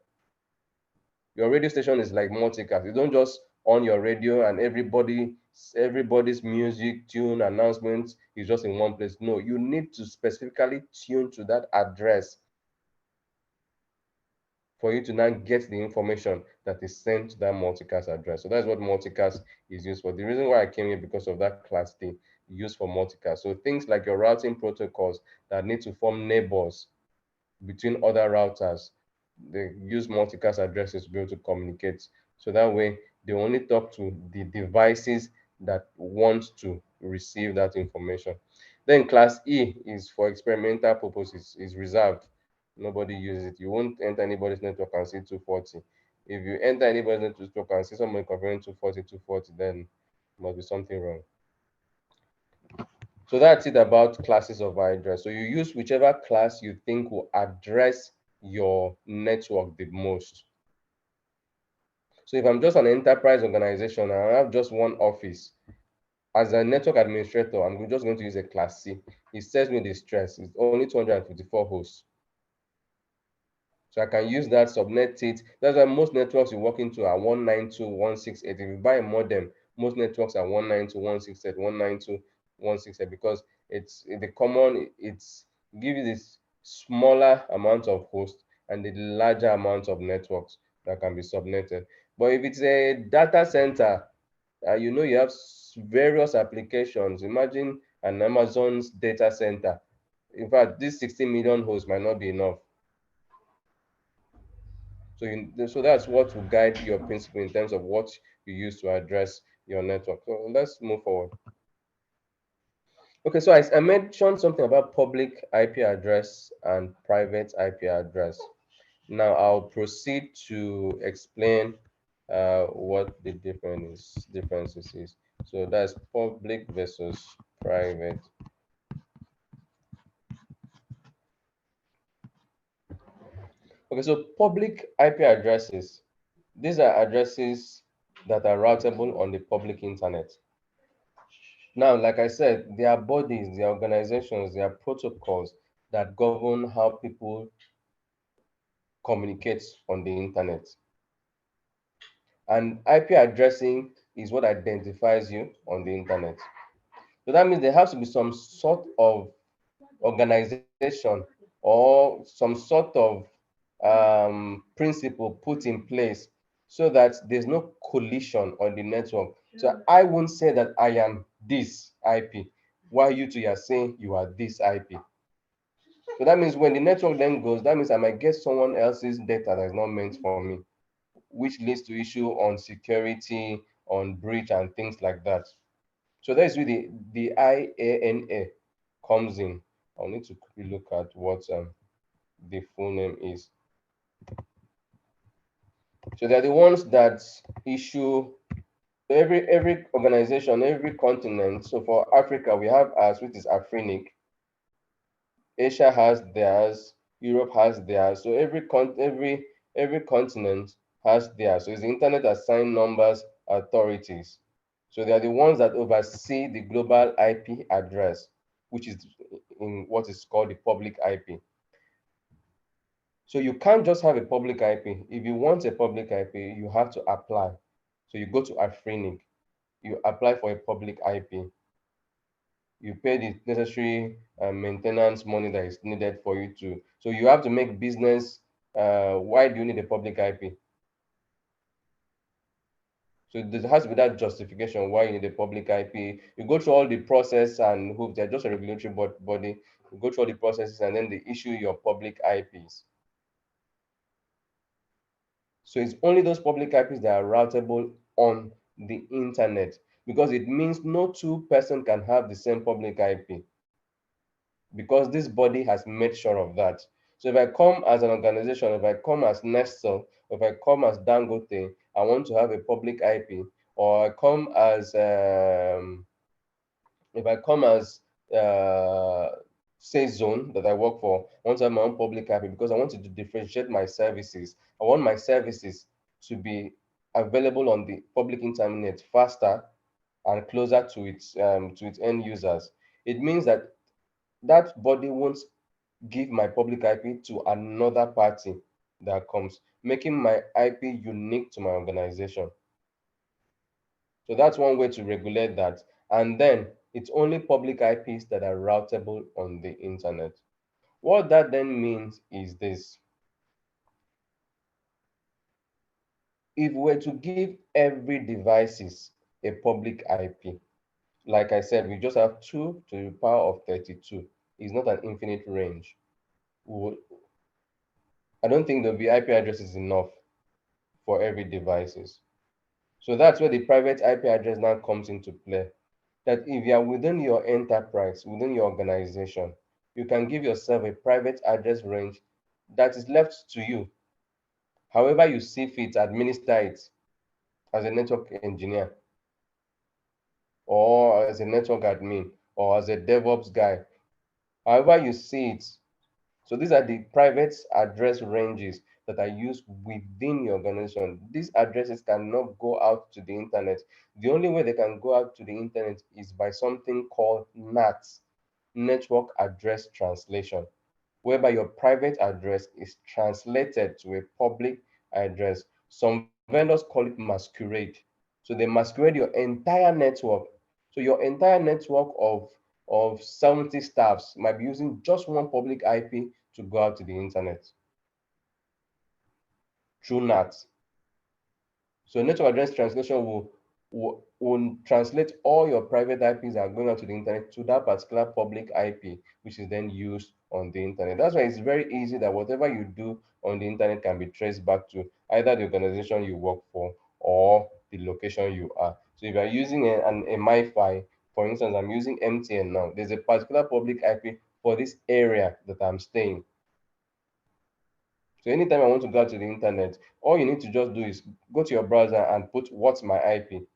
Your radio station is like multicast. You don't just on your radio and everybody's music, tune, announcements is just in one place. No, you need to specifically tune to that address for you to now get the information that is sent to that multicast address. So that's what multicast is used for. The reason why I came here because of that class D used for multicast. So things like your routing protocols that need to form neighbors between other routers, they use multicast addresses to be able to communicate. So that way they only talk to the devices that want to receive that information. Then class E is for experimental purposes, is reserved. Nobody uses it. You won't enter anybody's network and see 240. If you enter anybody's network and see someone configuring 240, then must be something wrong. So that's it about classes of address. So you use whichever class you think will address your network the most. So if I'm just an enterprise organization and I have just one office, as a network administrator, I'm just going to use a class C. It saves me the stress. It's only 254 hosts. So I can use that, subnet it. That's why most networks you walk into are 192.168. If you buy a modem, most networks are 192.168, 192.168, because it's the common, it's give you this smaller amount of hosts and the larger amount of networks that can be subnetted. But if it's a data center, you know, you have various applications. Imagine an Amazon's data center. In fact, this 16 million hosts might not be enough. So that's what will guide your principle in terms of what you use to address your network. So let's move forward. Okay, so I mentioned something about public IP address and private IP address. Now I'll proceed to explain what the differences is. So that's public versus private. Okay, so public IP addresses, these are addresses that are routable on the public internet. Now, like I said, there are bodies, there are organizations, there are protocols that govern how people communicate on the internet. And IP addressing is what identifies you on the internet. So that means there has to be some sort of organization or some sort of principle put in place so that there's no collision on the network. So I won't say that I am this IP, while you two are saying you are this IP. So that means when the network then goes, that means I might get someone else's data that is not meant for me. which leads to issue on security, on breach, and things like that. So that's where the IANA comes in. I'll need to quickly look at what the full name is. So they're the ones that issue every organization, every continent. So for Africa, we have ours, which is Afrinic. Asia has theirs. Europe has theirs. So every continent has theirs. So it's the Internet Assigned Numbers Authorities. So they are the ones that oversee the global IP address, which is in what is called the public IP. So you can't just have a public IP. If you want a public IP, you have to apply. So you go to Afrinic, you apply for a public IP. You pay the necessary maintenance money that is needed for you to. So you have to make business. Why do you need a public IP? So there has to be that justification why you need a public IP. You go through all the process and who they're just a regulatory body. You go through all the processes and then they issue your public IPs. So it's only those public IPs that are routable on the internet, because it means no two person can have the same public IP, because this body has made sure of that. So if I come as an organization, if I come as Nestle, if I come as Dangote, I want to have a public IP, or I come as if I come as say zone that I work for, I want to have my own public IP because I want to differentiate my services. I want my services to be available on the public internet faster and closer to its end users. It means that that body won't give my public IP to another party that comes, making my IP unique to my organization. So that's one way to regulate that. And then it's only public IPs that are routable on the internet. What that then means is this. If we were to give every devices a public IP, like I said, we just have 2 to the power of 32. It's not an infinite range. I don't think the IP address is enough for every devices. So that's where the private IP address now comes into play. That if you are within your enterprise, within your organization, you can give yourself a private address range that is left to you. However you see fit, administer it as a network engineer, or as a network admin, or as a DevOps guy. However you see it. So these are the private address ranges that are used within your organization. These addresses cannot go out to the internet. The only way they can go out to the internet is by something called NAT, Network Address Translation, whereby your private address is translated to a public address. Some vendors call it masquerade. So they masquerade your entire network. So your entire network of 70 staffs might be using just one public IP to go out to the internet through NAT. So network address translation will translate all your private IPs that are going out to the internet to that particular public IP, which is then used on the internet. That's why it's very easy that whatever you do on the internet can be traced back to either the organization you work for or the location you are. So if you're using a MiFi, for instance, I'm using MTN now, there's a particular public IP for this area that I'm staying. So anytime I want to go to the internet, all you need to just do is go to your browser and put what's my IP.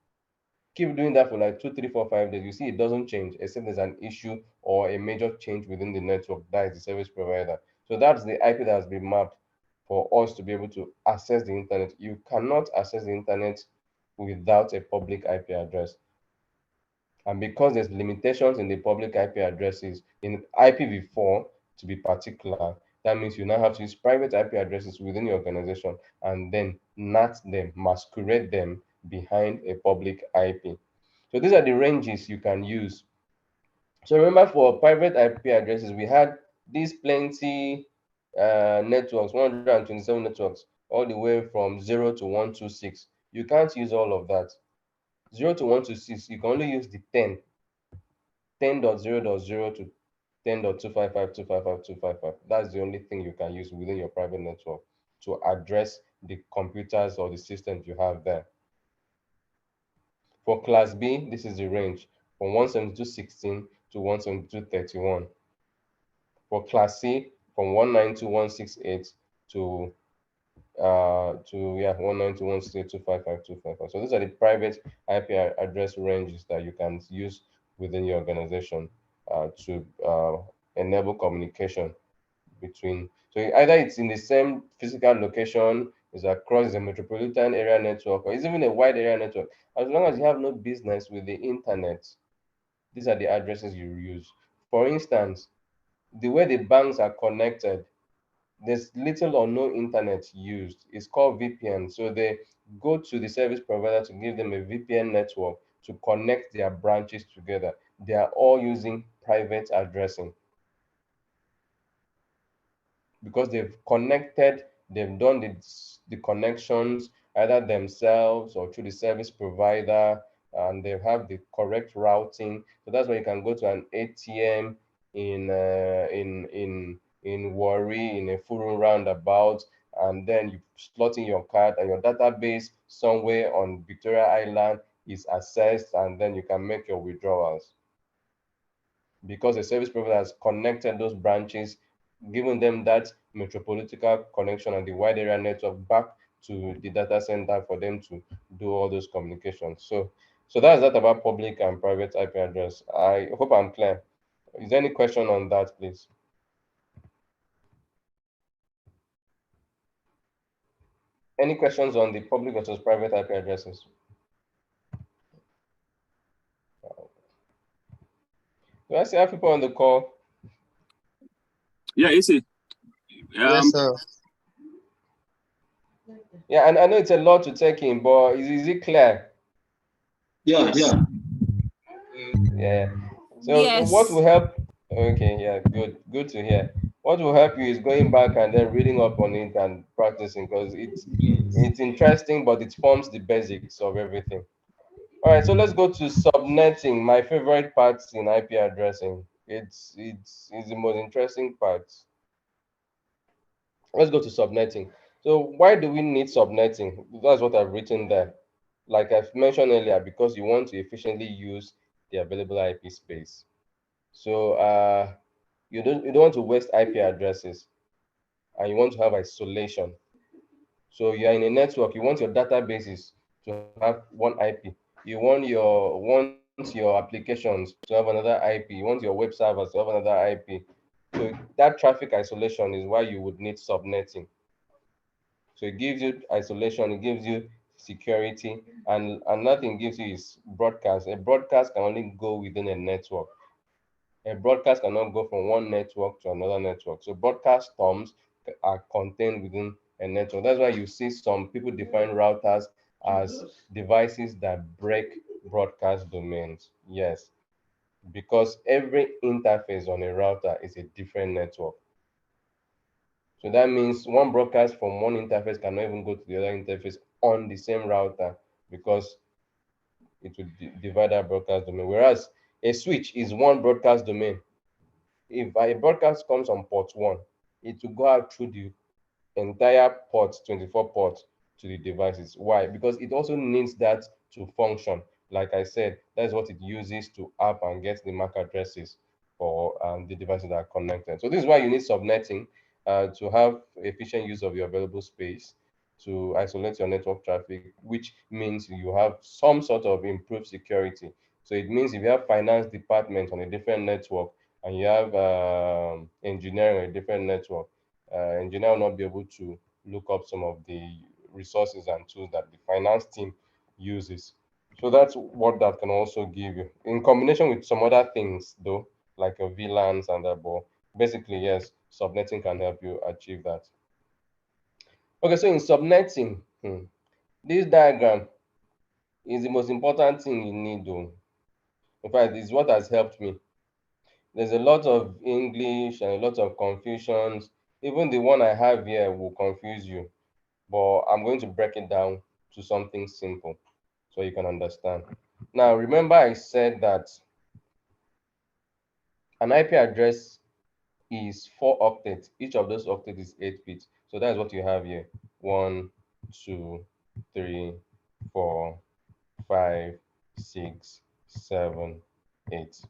Keep doing that for like 2, 3, 4, 5 days. You see it doesn't change except there's an issue or a major change within the network. That is the service provider. So that's the IP that has been mapped for us to be able to access the internet. You cannot access the internet without a public IP address. And because there's limitations in the public IP addresses, in IPv4 to be particular, that means you now have to use private IP addresses within your organization and then NAT them, masquerade them behind a public IP. So these are the ranges you can use. So remember, for private IP addresses, we had these plenty networks, 127 networks, all the way from 0 to 126. You can't use all of that. 0 to 126, you can only use the 10.0.0 to 10.255.255.255. That's the only thing you can use within your private network to address the computers or the systems you have there. For class B, this is the range from 172.16 to 172.31. For class C, from 192.168 to 192.168.255.255. So these are the private IP address ranges that you can use within your organization to enable communication between. So either it's in the same physical location, it's across the metropolitan area network, or it's even a wide area network. As long as you have no business with the internet, these are the addresses you use. For instance, the way the banks are connected, there's little or no internet used. It's called VPN. So they go to the service provider to give them a VPN network to connect their branches together. They are all using private addressing because they've done the connections either themselves or through the service provider, and they have the correct routing. So that's why you can go to an ATM in Warri in a full roundabout, and then you slot in your card, and your database somewhere on Victoria Island is accessed, and then you can make your withdrawals because the service provider has connected those branches, giving them that metropolitan connection and the wide area network back to the data center for them to do all those communications. So that's that about public and private IP address. I hope I'm clear. Is there any question on that, please? Any questions on the public versus private IP addresses? Do I still have people on the call? Yeah, easy. Yes, sir. Yeah, and I know it's a lot to take in, but is it clear? Yeah, yeah. Yeah. So what Yes. will help? Okay, yeah, good to hear. What will help you is going back and then reading up on it and practicing because it's interesting, but it forms the basics of everything. All right, so let's go to subnetting, my favorite part in IP addressing. It's the most interesting part. Let's go to subnetting. So why do we need subnetting? That's what I've written there. Like I've mentioned earlier, because you want to efficiently use the available IP space. So you don't want to waste IP addresses, and you want to have isolation. So you are in a network, you want your databases to have one IP. You want your applications to have another IP. You want your web servers to have another IP. So that traffic isolation is why you would need subnetting. So it gives you isolation, it gives you security, and another thing it gives you is broadcast. A broadcast can only go within a network. A broadcast cannot go from one network to another network. So broadcast terms are contained within a network. That's why you see some people define routers as devices that break broadcast domains. Yes, because every interface on a router is a different network. So that means one broadcast from one interface cannot even go to the other interface on the same router because it will divide that broadcast domain. Whereas a switch is one broadcast domain. If a broadcast comes on port 1, it will go out through the entire port, 24 ports to the devices. Why? Because it also needs that to function. Like I said, that's what it uses to app and get the MAC addresses for the devices that are connected. So this is why you need subnetting to have efficient use of your available space, to isolate your network traffic, which means you have some sort of improved security. So it means if you have finance department on a different network and you have engineering on a different network, engineer will not be able to look up some of the resources and tools that the finance team uses. So that's what that can also give you, in combination with some other things, though, like your VLANs and that. But basically, yes, subnetting can help you achieve that. Okay, so in subnetting, this diagram is the most important thing you need, though. In fact, it's what has helped me. There's a lot of English and a lot of confusions. Even the one I have here will confuse you, but I'm going to break it down to something simple so you can understand. Now, remember I said that an IP address is 4 octets. Each of those octets is 8 bits. So that's what you have here. 1, 2, 3, 4, 5, 6, 7, 8.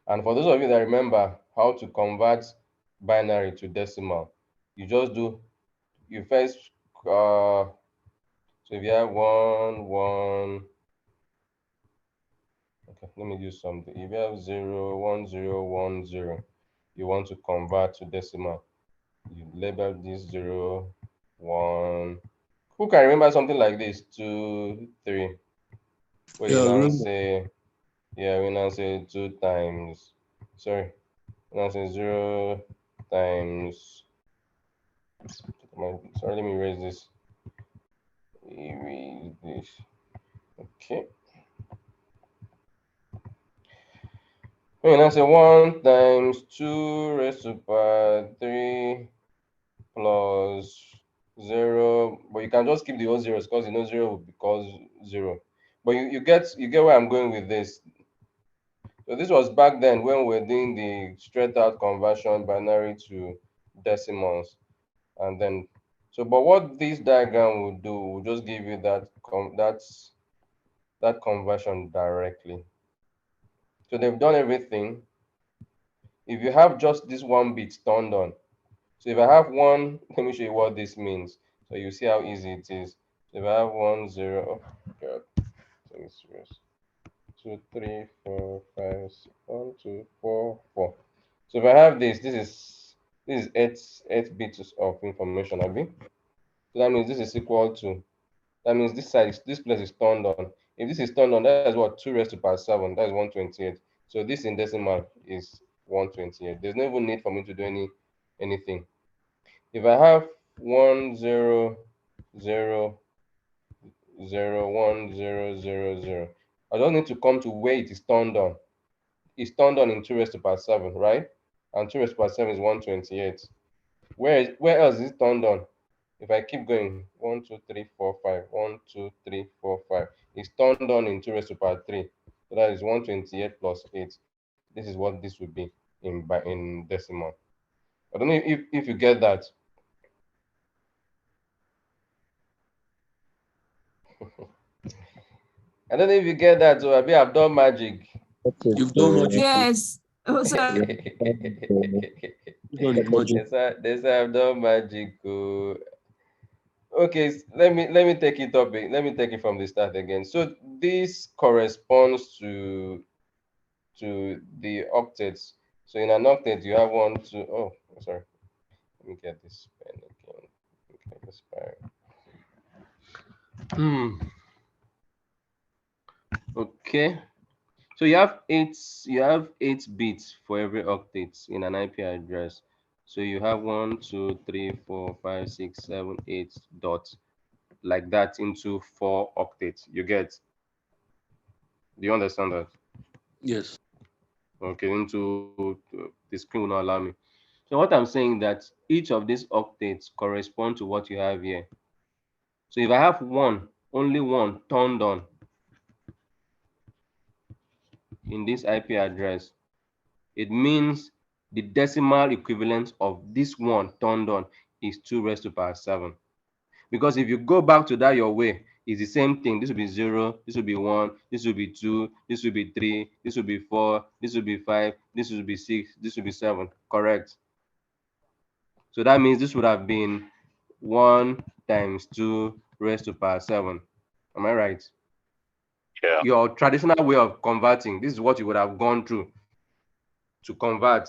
And for those of you that remember how to convert binary to decimal, you just do, you first, so if you have 1, 1, okay, let me do something. If you have 0, 1, 0, 1, 0, you want to convert to decimal, you label this 0, 1. Who can remember something like this? 2, 3. Where Yeah, you I now remember. say, yeah, we now say 2 times, sorry, now say 0 times, sorry, let me erase this. Erase this. Okay. When I say 1 times 2 raised to power 3 plus 0, but you can just keep the whole zeros because you know 0 will cause 0. But you get where I'm going with this. So this was back then when we were doing the straight out conversion binary to decimals. And then, so but what this diagram will do will just give you that that conversion directly. So they've done everything. If you have just this one bit turned on, so if I have one, let me show you what this means. So you see how easy it is. So if I have 1, 0, oh God, let me serious. 2, 3, 4, 5, 6, 1, 2, 4, 4. So if I have this is eight bits of information, Abi. So that means this is equal to, that means this place is turned on. If this is turned on, that is what, 2 raised to power 7, that is 128. So this in decimal is 128. There's no even need for me to do anything. If I have 1, 0, 0, 0, 1, 0, 0, 0, I don't need to come to where it is turned on. It's turned on in 2 raised to power 7, right? And 2 raised to power 7 is 128. Where else is it turned on? If I keep going, 1, 2, 3, 4, 5, 1, 2, 3, 4, 5, it's turned on in 2 raised to power 3. So that is 128 plus 8. This is what this would be in decimal. I don't know if you get that. I don't know if you get that. So I've done magic. You've done much. Yes. Oh, sorry. You've done the magic. They say I've done magic. Okay, let me take it up. Let me take it from the start again. So this corresponds to the octets. So in an octet, you have 1, 2. Oh, sorry. Let me get this pen again. Okay, this pen. Okay. So you have eight bits for every octet in an IP address. So you have 1, 2, 3, 4, 5, 6, 7, 8 dots like that into 4 octets. You get? Do you understand that? Yes. Okay, into the screen will not allow me. So what I'm saying that each of these octets correspond to what you have here. So if I have only one turned on in this IP address, it means the decimal equivalent of this one turned on is 2 raised to power 7. Because if you go back to that your way, it's the same thing. This will be 0, this will be 1, this will be 2, this will be 3, this will be 4, this will be 5, this will be 6, this will be 7. Correct? So that means this would have been 1 times 2 raised to power 7. Am I right? Yeah. Your traditional way of converting, this is what you would have gone through to convert.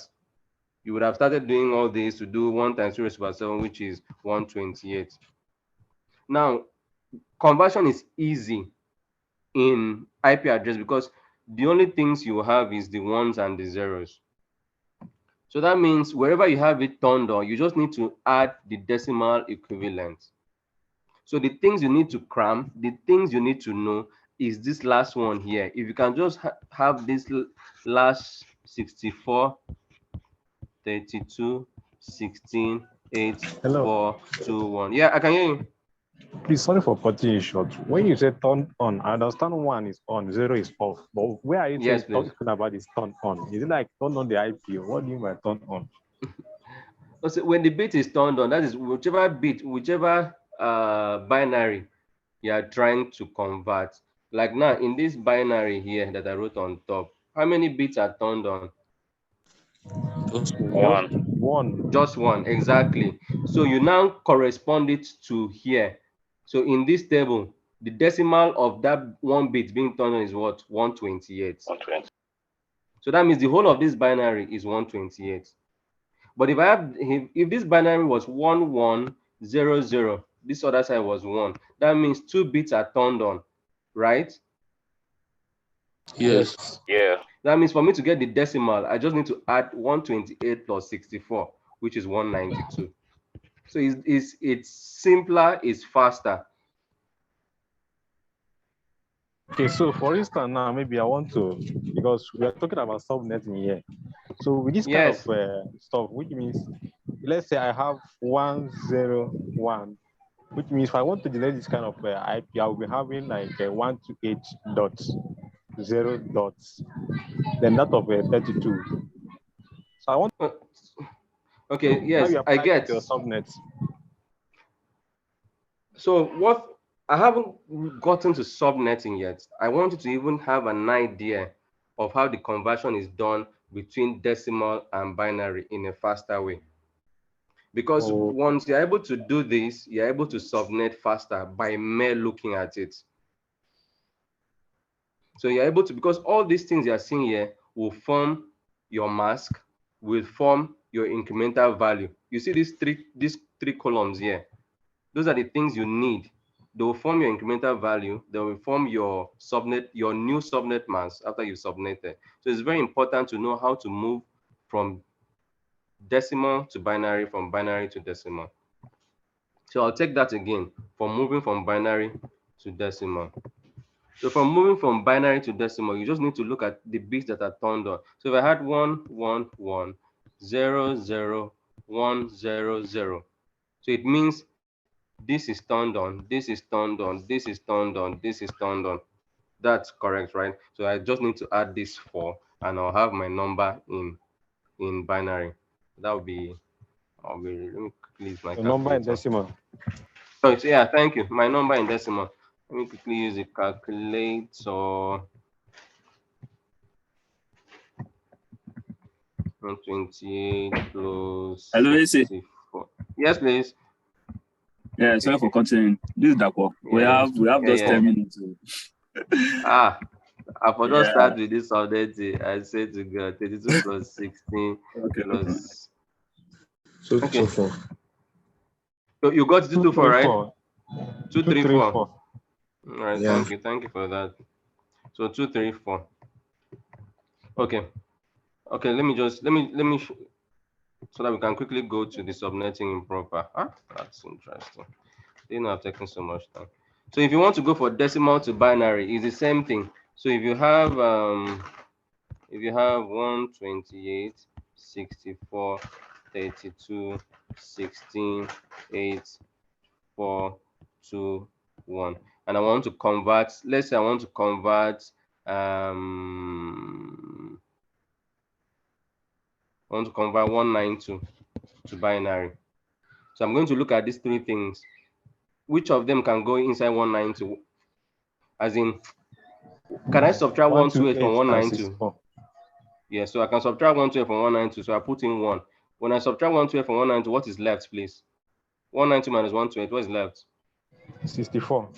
You would have started doing all this to do 1 times 2 raised to power 7, which is 128. Now, conversion is easy in IP address because the only things you have is the ones and the zeros. So that means wherever you have it turned on, you just need to add the decimal equivalent. So the things you need to cram, the things you need to know is this last one here. If you can just have this last 64, 32, 16, 8, Hello. 4, 2, 1. Yeah, I can hear you. Please, sorry for cutting you short. When you say turn on, I understand 1 is on, 0 is off. But where are you Yes, talking about is turn on? Is it like turn on the IP? What do you mean by turn on? So when the bit is turned on, that is whichever bit, whichever binary you are trying to convert. Like now in this binary here that I wrote on top, how many bits are turned on? Just One. One. Just one, exactly. So you now correspond it to here. So in this table, the decimal of that one bit being turned on is what? 128. 120. So that means the whole of this binary is 128. But if this binary was 1100, this other side was 1, that means 2 bits are turned on, right? yes. Yeah. That means for me to get the decimal, I just need to add 128 plus 64, which is 192. So it's simpler, it's faster. Okay, so for instance, now maybe I want to, because we are talking about subnetting here. So with this kind Yes. of stuff, which means, let's say I have 101, which means if I want to generate this kind of IP, I'll be having like 128 dots, 0 dots, then that of 32. So I want Okay, to yes, you I apply get. to your subnet. So what I haven't gotten to subnetting yet. I want you to even have an idea of how the conversion is done between decimal and binary in a faster way. Because once you're able to do this, you're able to subnet faster by mere looking at it. So you're able to, because all these things you're seeing here will form your mask, will form your incremental value. You see these three columns here. Those are the things you need. They will form your incremental value. They will form your subnet, your new subnet mask after you subnetted. So it's very important to know how to move from decimal to binary, from binary to decimal. So I'll take that again, from moving from binary to decimal. So from moving from binary to decimal, you just need to look at the bits that are turned on. So if I had 1, 1, 1, 0, 0, 1, 0, 0. So it means this is turned on, this is turned on, this is turned on, this is turned on. That's correct, right? So I just need to add this 4 and I'll have my number in binary. That would be, let me quickly use my The number in calculator. decimal. Oh, so yeah, thank you. My number in decimal. Let me quickly use the calculator. 128 plus Hello, Isi. 64. Yes, please. Yeah, sorry for continuing. This is Dapo. We Yeah, have yeah, those yeah. 10 minutes. Ah, I for just Yeah. start with this update. I say to God, 32 plus 16 Okay. plus. So Okay. 2 4. So you got 224, right? 234. 234. All right, Yeah. thank you for that. So 234. Okay. Okay, let me so that we can quickly go to the subnetting improper. Ah, that's interesting. They not have taken so much time. So if you want to go for decimal to binary, it's the same thing. So if you have 128, 64, 32, 16, 8, 4, 2, 1, and I want to convert, let's say I want to convert I want to convert 192 to binary. So I'm going to look at these three things. Which of them can go inside 192? As in, can I subtract 128 from 192? Yeah, so I can subtract 128 from 192. So I put in 1. When I subtract 128 from 192, what is left, please? 192 minus 128, what is left? 64.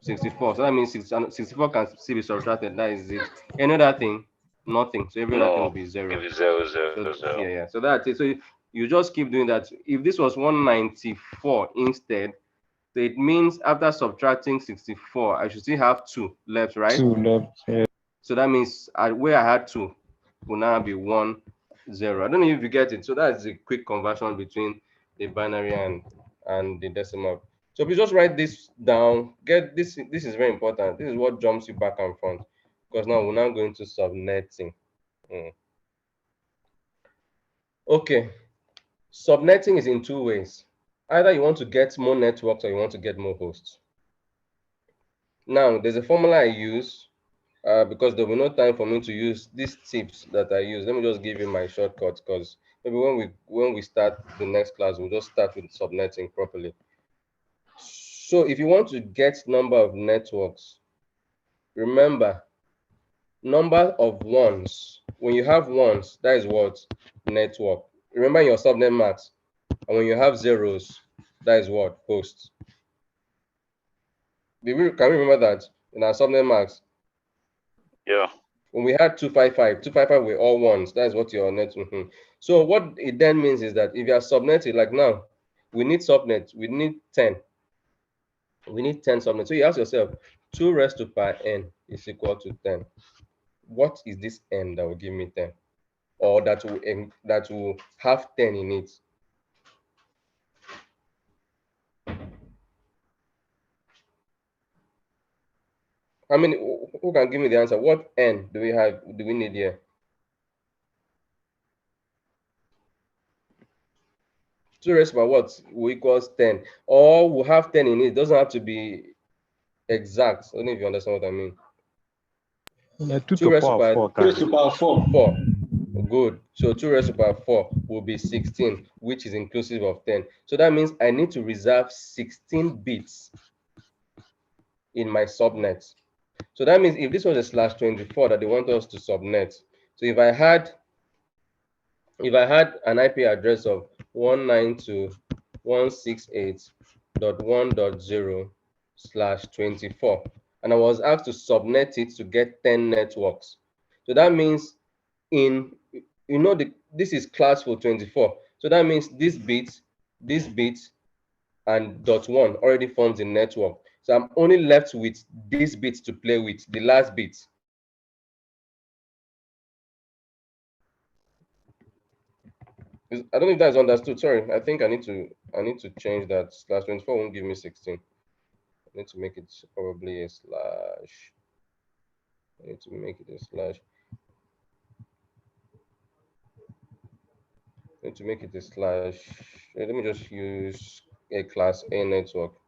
64. So that means 64 can still be subtracted. That is it. Any other thing? Nothing. So every other thing will be 0. Give it 0, 0, So, 0. yeah. So that's it. So you just keep doing that. If this was 194 instead, so it means after subtracting 64, I should still have 2 left, right? 2 left. Yeah. So that means where I had 2 will now be 1, 0. I don't know if you get it. So that's a quick conversion between the binary and the decimal. So please just write this down. Get this. This is very important. This is what jumps you back and front, because now we're now going to subnetting. Okay, subnetting is in 2 ways. Either you want to get more networks or you want to get more hosts. Now, there's a formula I use because there will be no time for me to use these tips that I use. Let me just give you my shortcuts, because maybe when we start the next class, we'll just start with subnetting properly. So if you want to get number of networks, remember, number of ones. When you have ones, that is what? Network. Remember your subnet max. And when you have zeros, that is what? Host. Can we remember that in our subnet max? Yeah. When we had 255 were all ones. That's what your net. So what it then means is that if you are subnetted, like now, we need subnet, we need 10. We need 10 subnets. So you ask yourself, 2 raised to power n is equal to 10. What is this n that will give me 10? Or that will have 10 in it? How many? Who can give me the answer? What n do we need here? 2 raised by what will equals 10, or will have 10 in it. It doesn't have to be exact. I don't know if you understand what I mean. 2 raised to power 4. 2 raised to power 4. 4. Good. So 2 raised to power 4 will be 16, which is inclusive of 10. So that means I need to reserve 16 bits in my subnet. So that means if this was a /24 that they want us to subnet, so if I had an IP address of 192.168.1.0/24, and I was asked to subnet it to get 10 networks. So that means this is classful 24. So that means this bit, and .1 already forms a network. So I'm only left with this bit to play with, the last bit. I don't know if that's understood. Sorry, I think I need to change that. /24 won't give me 16. I need to make it probably a slash. I need to make it a slash. I need to make it a slash. Let me just use a class A network.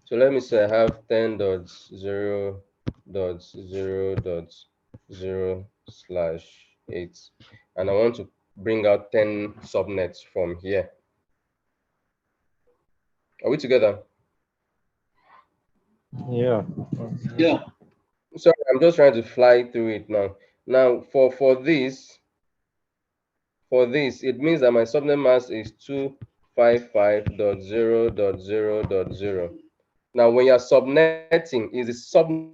So let me say I have 10.0.0.0/8, and I want to bring out 10 subnets from here. Are we together? Yeah. Yeah. Sorry, I'm just trying to fly through it now. Now, for this, it means that my subnet mask is 255.0.0.0. Now, when you're subnetting, is the subnet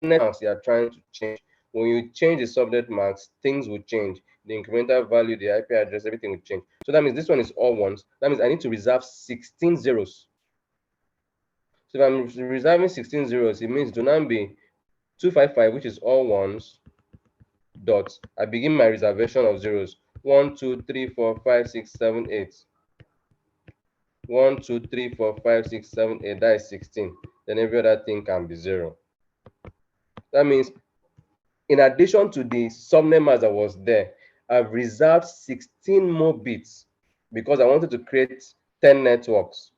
mask you are trying to change. When you change the subnet mask, things will change. The incremental value, the IP address, everything will change. So that means this one is all ones. That means I need to reserve 16 zeros. So if I'm reserving 16 zeros, it means do not be 255, which is all ones, dot. I begin my reservation of zeros. 1, 2, 3, 4, 5, 6, 7, 8. 1, 2, 3, 4, 5, 6, 7, 8. That is 16. Then every other thing can be 0. That means in addition to the subnet mask that was there, I've reserved 16 more bits because I wanted to create 10 networks.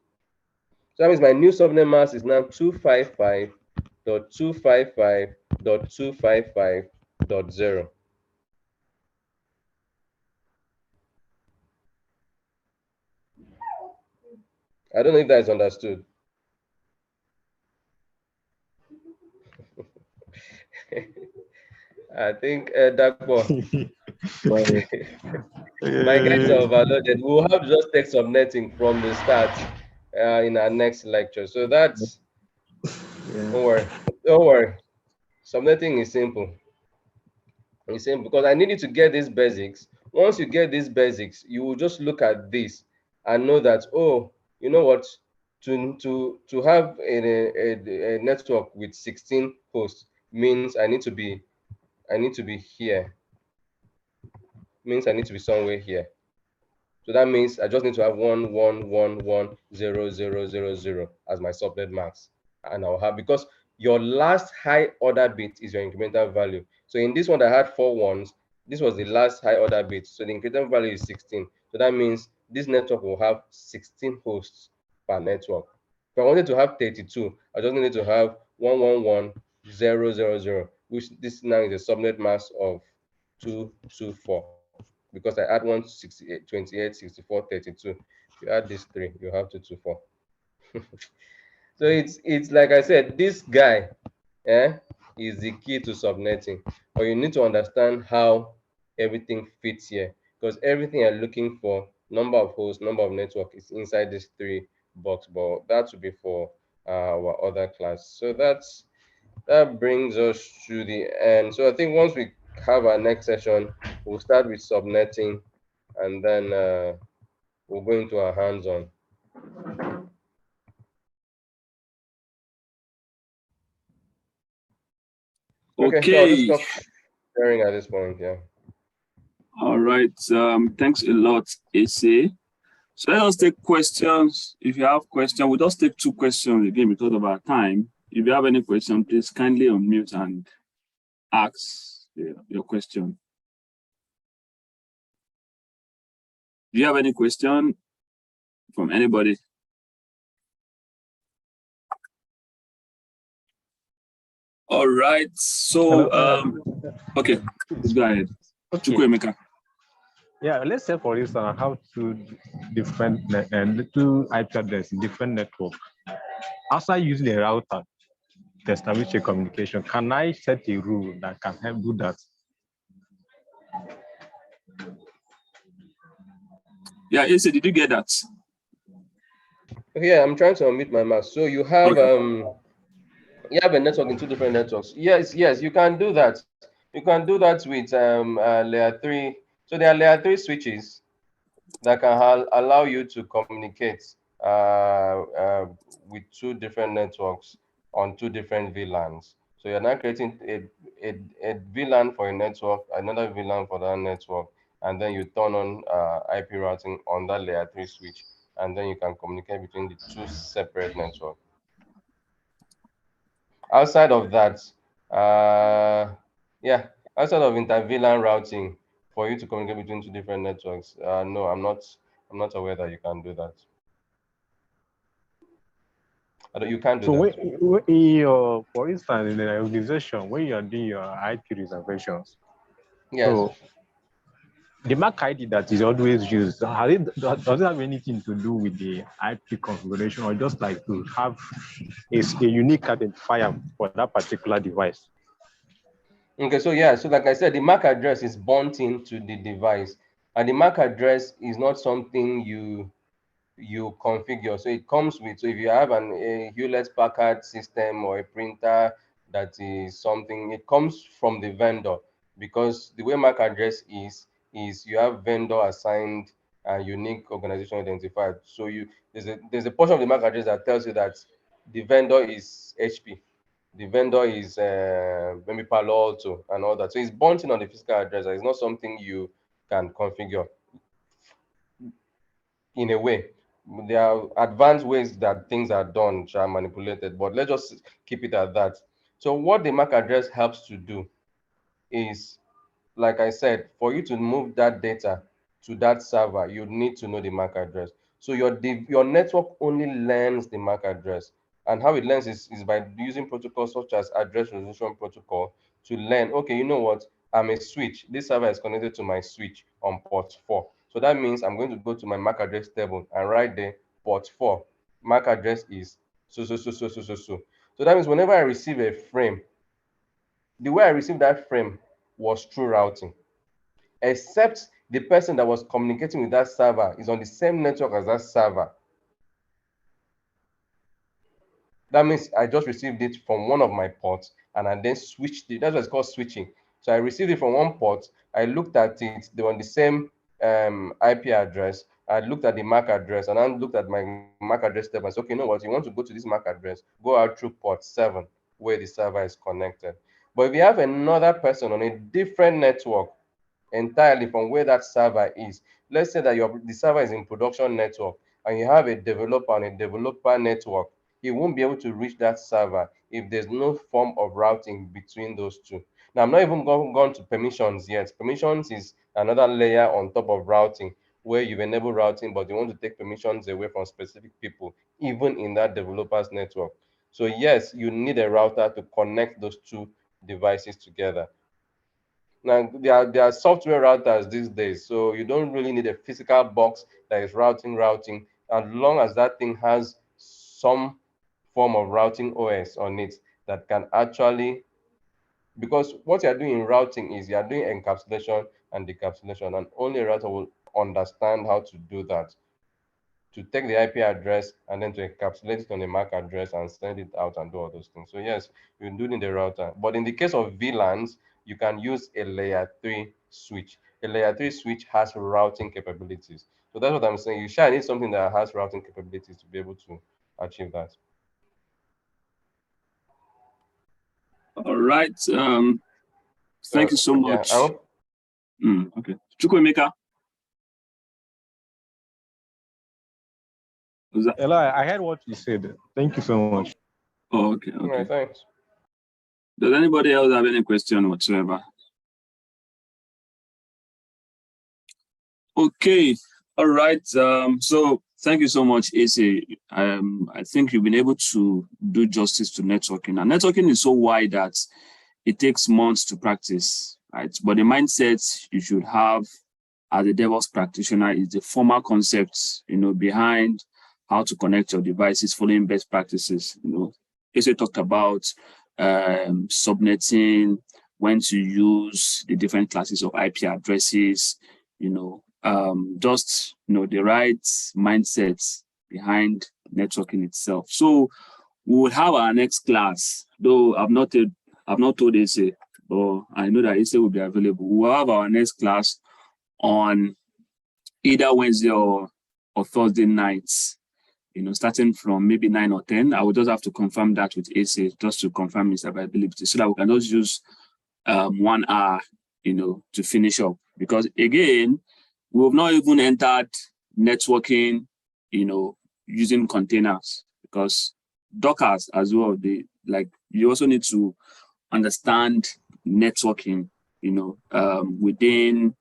So that means my new subnet mask is now 255.255.255.0. I don't know if that is understood. I think Dakpo, my guys are overloaded. We'll have to just take subnetting from the start in our next lecture. So that's, don't worry. Subnetting is simple. It's simple because I need you to get these basics. Once you get these basics, you will just look at this and know that, oh, you know what? To have a network with 16 hosts means I need to be here. Means I need to be somewhere here. So that means I just need to have 1111000 as my subnet max, and I'll have, because your last high order bit is your incremental value. So in this one that had 4 ones, this was the last high order bit. So the incremental value is 16. So that means this network will have 16 hosts per network. If I wanted to have 32, I just needed to have 1111000, which this now is a subnet mask of 224. Because I add 168, 28, 64, 32. If you add these 3, you have 224. So it's like I said, this guy is the key to subnetting. But you need to understand how everything fits here, because everything you're looking for, number of hosts, number of network, is inside this three box. But that would be for our other class. So that brings us to the end. So I think once we have our next session, we'll start with subnetting, and then we'll go into our hands-on. Okay, so I'll just stop sharing at this point. Yeah. All right. Thanks a lot, AC. So let us take questions. If you have questions, we'll just take 2 questions again because of our time. If you have any question, please kindly unmute and ask your question. Do you have any question from anybody? All right. So, okay, let's go ahead. Okay. Yeah, let's say for instance, how to different little IP address in different network. After using a router to establish a communication, can I set a rule that can help do that? Yeah, AC, did you get that? Yeah, I'm trying to unmute my mic. So you have you have a network in 2 different networks. Yes, you can do that. You can do that with layer 3. So there are layer 3 switches that can allow you to communicate with 2 different networks on 2 different VLANs. So you're now creating a VLAN for a network, another VLAN for that network, and then you turn on IP routing on that layer 3 switch, and then you can communicate between the 2 separate networks. Outside of that, outside of inter-VLAN routing for you to communicate between 2 different networks, no, I'm not aware that you can do that. You can't do that. So for instance, in an organization, when you're doing your IP reservations, yes. So the MAC ID that is always used, does it have anything to do with the IP configuration, or just like to have a unique identifier for that particular device? Okay, so yeah, so like I said, the MAC address is burnt into the device, and the MAC address is not something you configure. So it comes with, so if you have a Hewlett-Packard system or a printer that is something, it comes from the vendor, because the way MAC address is you have vendor assigned and unique organization identified. So there's a portion of the MAC address that tells you that the vendor is HP, the vendor is maybe Palo Alto and all that. So it's burnt in on the physical address. It's not something you can configure in a way. There are advanced ways that things are done, which are manipulated, but let's just keep it at that. So what the MAC address helps to do is, like I said, for you to move that data to that server, you need to know the MAC address. So your network only learns the MAC address. And how it learns is by using protocols such as address resolution protocol to learn, okay, you know what, I'm a switch. This server is connected to my switch on port 4. So that means I'm going to go to my MAC address table and right there, port 4, MAC address is so. So that means whenever I receive a frame, the way I received that frame was through routing, except the person that was communicating with that server is on the same network as that server. That means I just received it from one of my ports and I then switched it. That's what it's called switching. So I received it from one port, I looked at it, they were on the same IP address. I looked at the MAC address and I looked at my MAC address tab and said, okay, you know what, you want to go to this MAC address, go out through port 7 where the server is connected. But if you have another person on a different network entirely from where that server is, let's say that the server is in production network and you have a developer on a developer network, you won't be able to reach that server if there's no form of routing between those two. Now, I'm not even gone to permissions yet. Permissions is another layer on top of routing where you enable routing, but you want to take permissions away from specific people, even in that developer's network. So yes, you need a router to connect those two devices together. Now, there are software routers these days, so you don't really need a physical box that is routing. As long as that thing has some form of routing OS on it that can actually, because what you're doing in routing is you're doing encapsulation and decapsulation, and only a router will understand how to do that, to take the IP address and then to encapsulate it on the MAC address and send it out and do all those things. So yes, you do need a router. But in the case of VLANs, you can use a layer 3 switch. A layer 3 switch has routing capabilities. So that's what I'm saying. You shall need something that has routing capabilities to be able to achieve that. All right. Thank you so much. Yeah, Okay. Chukwemeka. Hello, I heard what you said. Thank you so much. Oh, okay. All right, thanks. Does anybody else have any question whatsoever? Okay. All right. So thank you so much, AC. I think you've been able to do justice to networking. And networking is so wide that it takes months to practice, right? But the mindset you should have as a DevOps practitioner is the formal concepts, behind how to connect your devices following best practices. AC talked about subnetting, when to use the different classes of IP addresses, just the right mindset behind networking itself. So we will have our next class, though I've not told AC, but I know that AC will be available. We'll have our next class on either Wednesday or Thursday nights, starting from maybe 9 or 10. I will just have to confirm that with AC just to confirm his availability so that we can just use 1 hour, to finish up. Because again, we've not even entered networking, using containers, because Dockers as well, you also need to understand networking, within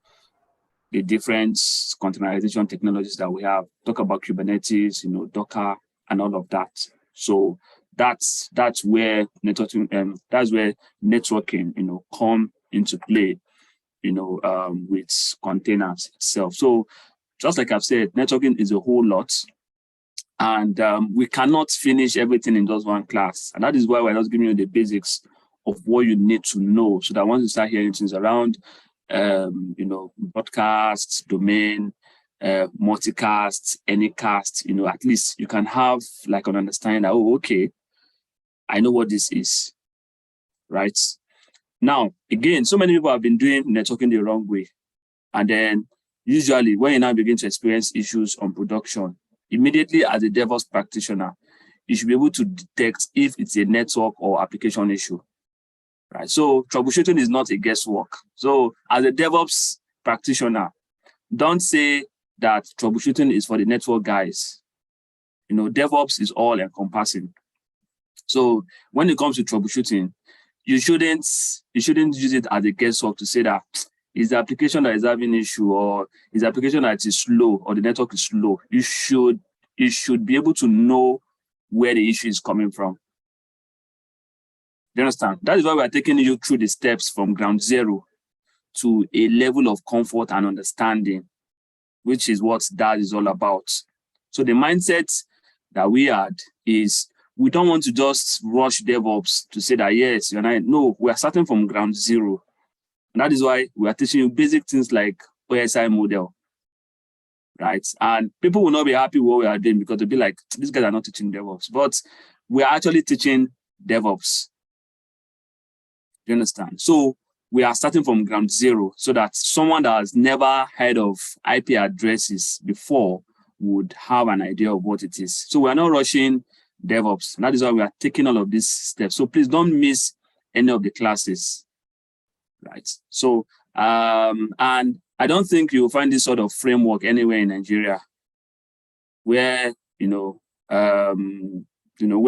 the different containerization technologies that we have. Talk about Kubernetes, Docker, and all of that. So that's where networking, come into play, with containers itself. So just like I've said, networking is a whole lot, and we cannot finish everything in just one class. And that is why we're just giving you the basics of what you need to know, so that once you start hearing things around, broadcasts, domain, multicast, anycast, at least you can have like an understanding that, oh, okay, I know what this is, right? Now, again, so many people have been doing networking the wrong way. And then usually when you now begin to experience issues on production, immediately as a DevOps practitioner, you should be able to detect if it's a network or application issue, right? So troubleshooting is not a guesswork. So as a DevOps practitioner, don't say that troubleshooting is for the network guys. DevOps is all encompassing. So when it comes to troubleshooting, you shouldn't use it as a guesswork to say that is the application that is having issue, or is the application that is slow, or the network is slow. You should be able to know where the issue is coming from. You understand? That is why we are taking you through the steps from ground zero to a level of comfort and understanding, which is what that is all about. So the mindset that we had is, we don't want to just rush DevOps to say that, yes, no, we are starting from ground zero. And that is why we are teaching you basic things like OSI model, right? And people will not be happy with what we are doing, because they'll be like, these guys are not teaching DevOps. But we are actually teaching DevOps. You understand? So we are starting from ground zero, so that someone that has never heard of IP addresses before would have an idea of what it is. So we are not rushing DevOps. And that is why we are taking all of these steps. So please don't miss any of the classes, right? So, and I don't think you'll find this sort of framework anywhere in Nigeria, where, where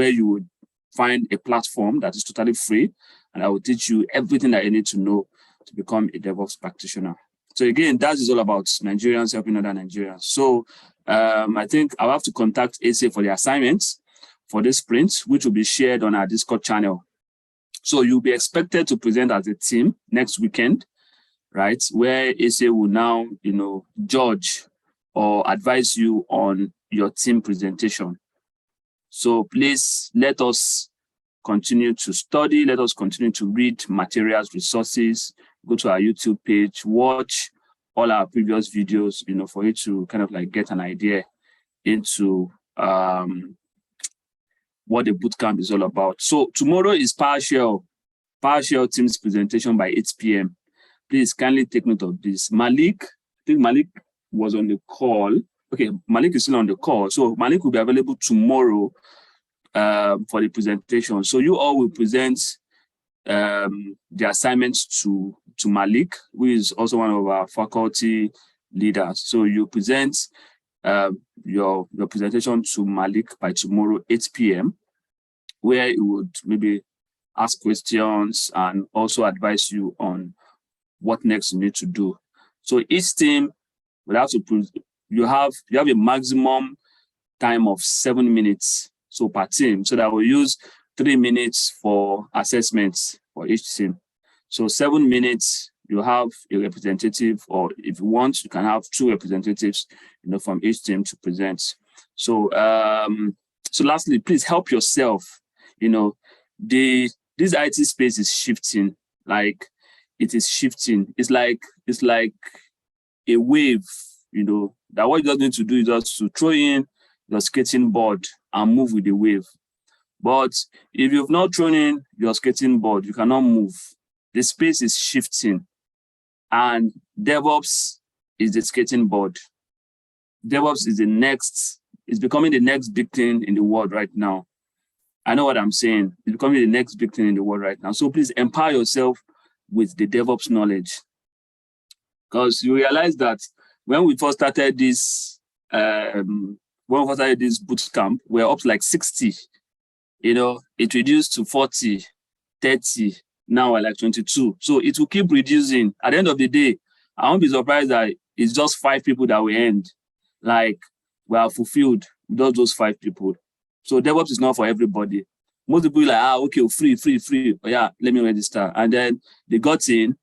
you would find a platform that is totally free, and I will teach you everything that you need to know to become a DevOps practitioner. So again, that is all about Nigerians helping other Nigerians. So I think I'll have to contact AC for the assignments for this sprint, which will be shared on our Discord channel. So you'll be expected to present as a team next weekend, right? Where AC will now, judge or advise you on your team presentation, So please let us continue to study. Let us continue to read materials, resources, go to our YouTube page, watch all our previous videos, for you to kind of like get an idea into what the bootcamp is all about. So tomorrow is PowerShell Teams presentation by 8 p.m. Please kindly take note of this. Malik, I think Malik was on the call. Okay, Malik is still on the call. So Malik will be available tomorrow for the presentation. So you all will present the assignments to Malik, who is also one of our faculty leaders. So you present your presentation to Malik by tomorrow, 8 p.m., where he would maybe ask questions and also advise you on what next you need to do. So each team will have to you have a maximum time of 7 minutes per team. So that we'll use 3 minutes for assessments for each team. So 7 minutes, you have a representative, or if you want, you can have 2 representatives, from each team to present. So so lastly, please help yourself. This IT space is shifting. Like, it is shifting. It's like a wave, that what you just need to do is just to throw in your skating board and move with the wave. But if you've not thrown in your skating board, you cannot move. The space is shifting, and DevOps is the skating board. DevOps is becoming the next big thing in the world right now. I know what I'm saying. It's becoming the next big thing in the world right now. So please empower yourself with the DevOps knowledge. Because you realize that when we first started this bootcamp, we're up to like 60. It reduced to 40, 30. Now we're like 22. So it will keep reducing. At the end of the day, I won't be surprised that it's just 5 people that we end. Like, we are fulfilled with those 5 people. So DevOps is not for everybody. Most people are like, okay, free. Oh, yeah, let me register. And then they got in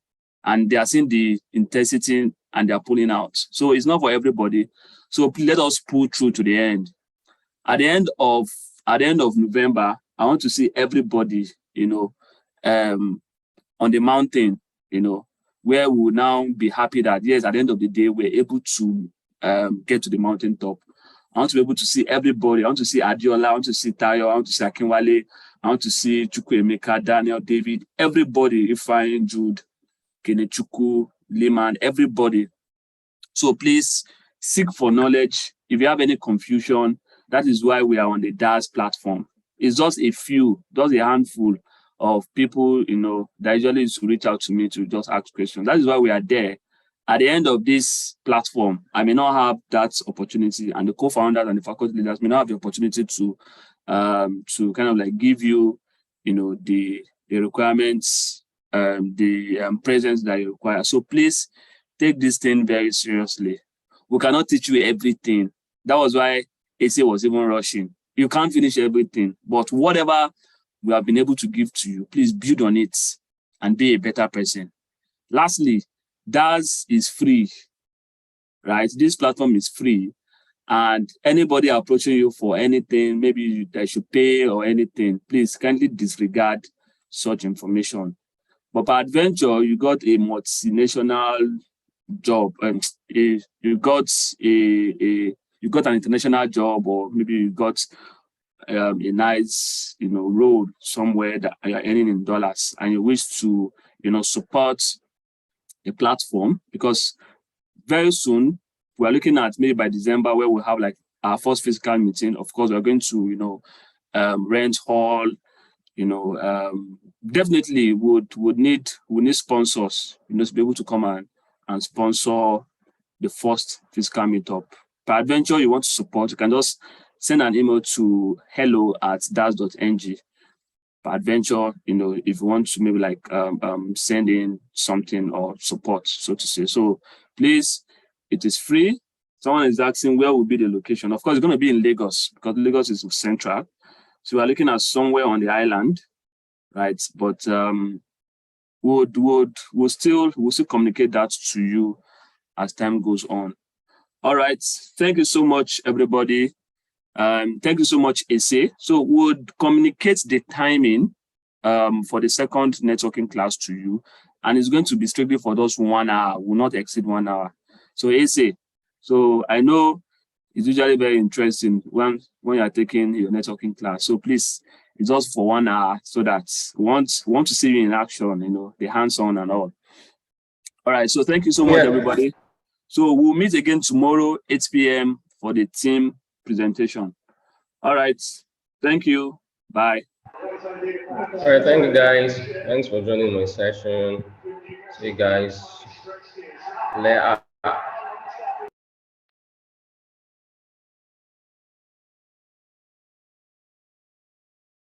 and they are seeing the intensity and they're pulling out. So it's not for everybody. So please let us pull through to the end. At the end of November, I want to see everybody, on the mountain, where we will now be happy that, yes, at the end of the day, we're able to get to the mountaintop. I want to be able to see everybody. I want to see Adiola. I want to see Tayo. I want to see Akinwale. I want to see Chukwuemeka, Daniel, David, everybody, Ifeanyi, Jude, Kenechukwu, Lehman, everybody. So please seek for knowledge. If you have any confusion, that is why we are on the DAS platform. It's just a handful of people, that usually used to reach out to me to just ask questions. That is why we are there. At the end of this platform, I may not have that opportunity, and the co-founders and the faculty leaders may not have the opportunity to kind of like give you, the requirements, the presence that you require. So please take this thing very seriously. We cannot teach you everything. That was why AC was even rushing. You can't finish everything, but whatever we have been able to give to you, please build on it and be a better person. Lastly, DAS is free, right? This platform is free, and anybody approaching you for anything, maybe they should pay or anything, please kindly disregard such information. But by adventure, you got a multinational job, and you got an international job, or maybe you got a nice, role somewhere that you're earning in dollars, and you wish to, support a platform, because very soon we're looking at maybe by December where we'll have like our first physical meeting. Of course, we're going to, rent hall, definitely would need sponsors, to be able to come and sponsor the first physical meetup. Per adventure you want to support, you can just send an email to hello@daas.ng. Per adventure, if you want to maybe like send in something or support, so to say. So please, it is free. Someone is asking where will be the location. Of course, it's going to be in Lagos, because Lagos is central. So we're looking at somewhere on the island, right? But we'll still communicate that to you as time goes on. All right. Thank you so much, everybody. Thank you so much, Ese. So we'll communicate the timing for the second networking class to you, and it's going to be strictly for those 1 hour, will not exceed 1 hour. So Ese, so I know it's usually very interesting when you're taking your networking class. So please, it's just for 1 hour so that we want to see you in action, you know, the hands-on and all. All right, so thank you so much, everybody. So we'll meet again tomorrow, 8 p.m. for the team presentation. All right, thank you. Bye. All right, thank you guys. Thanks for joining my session. See you guys later.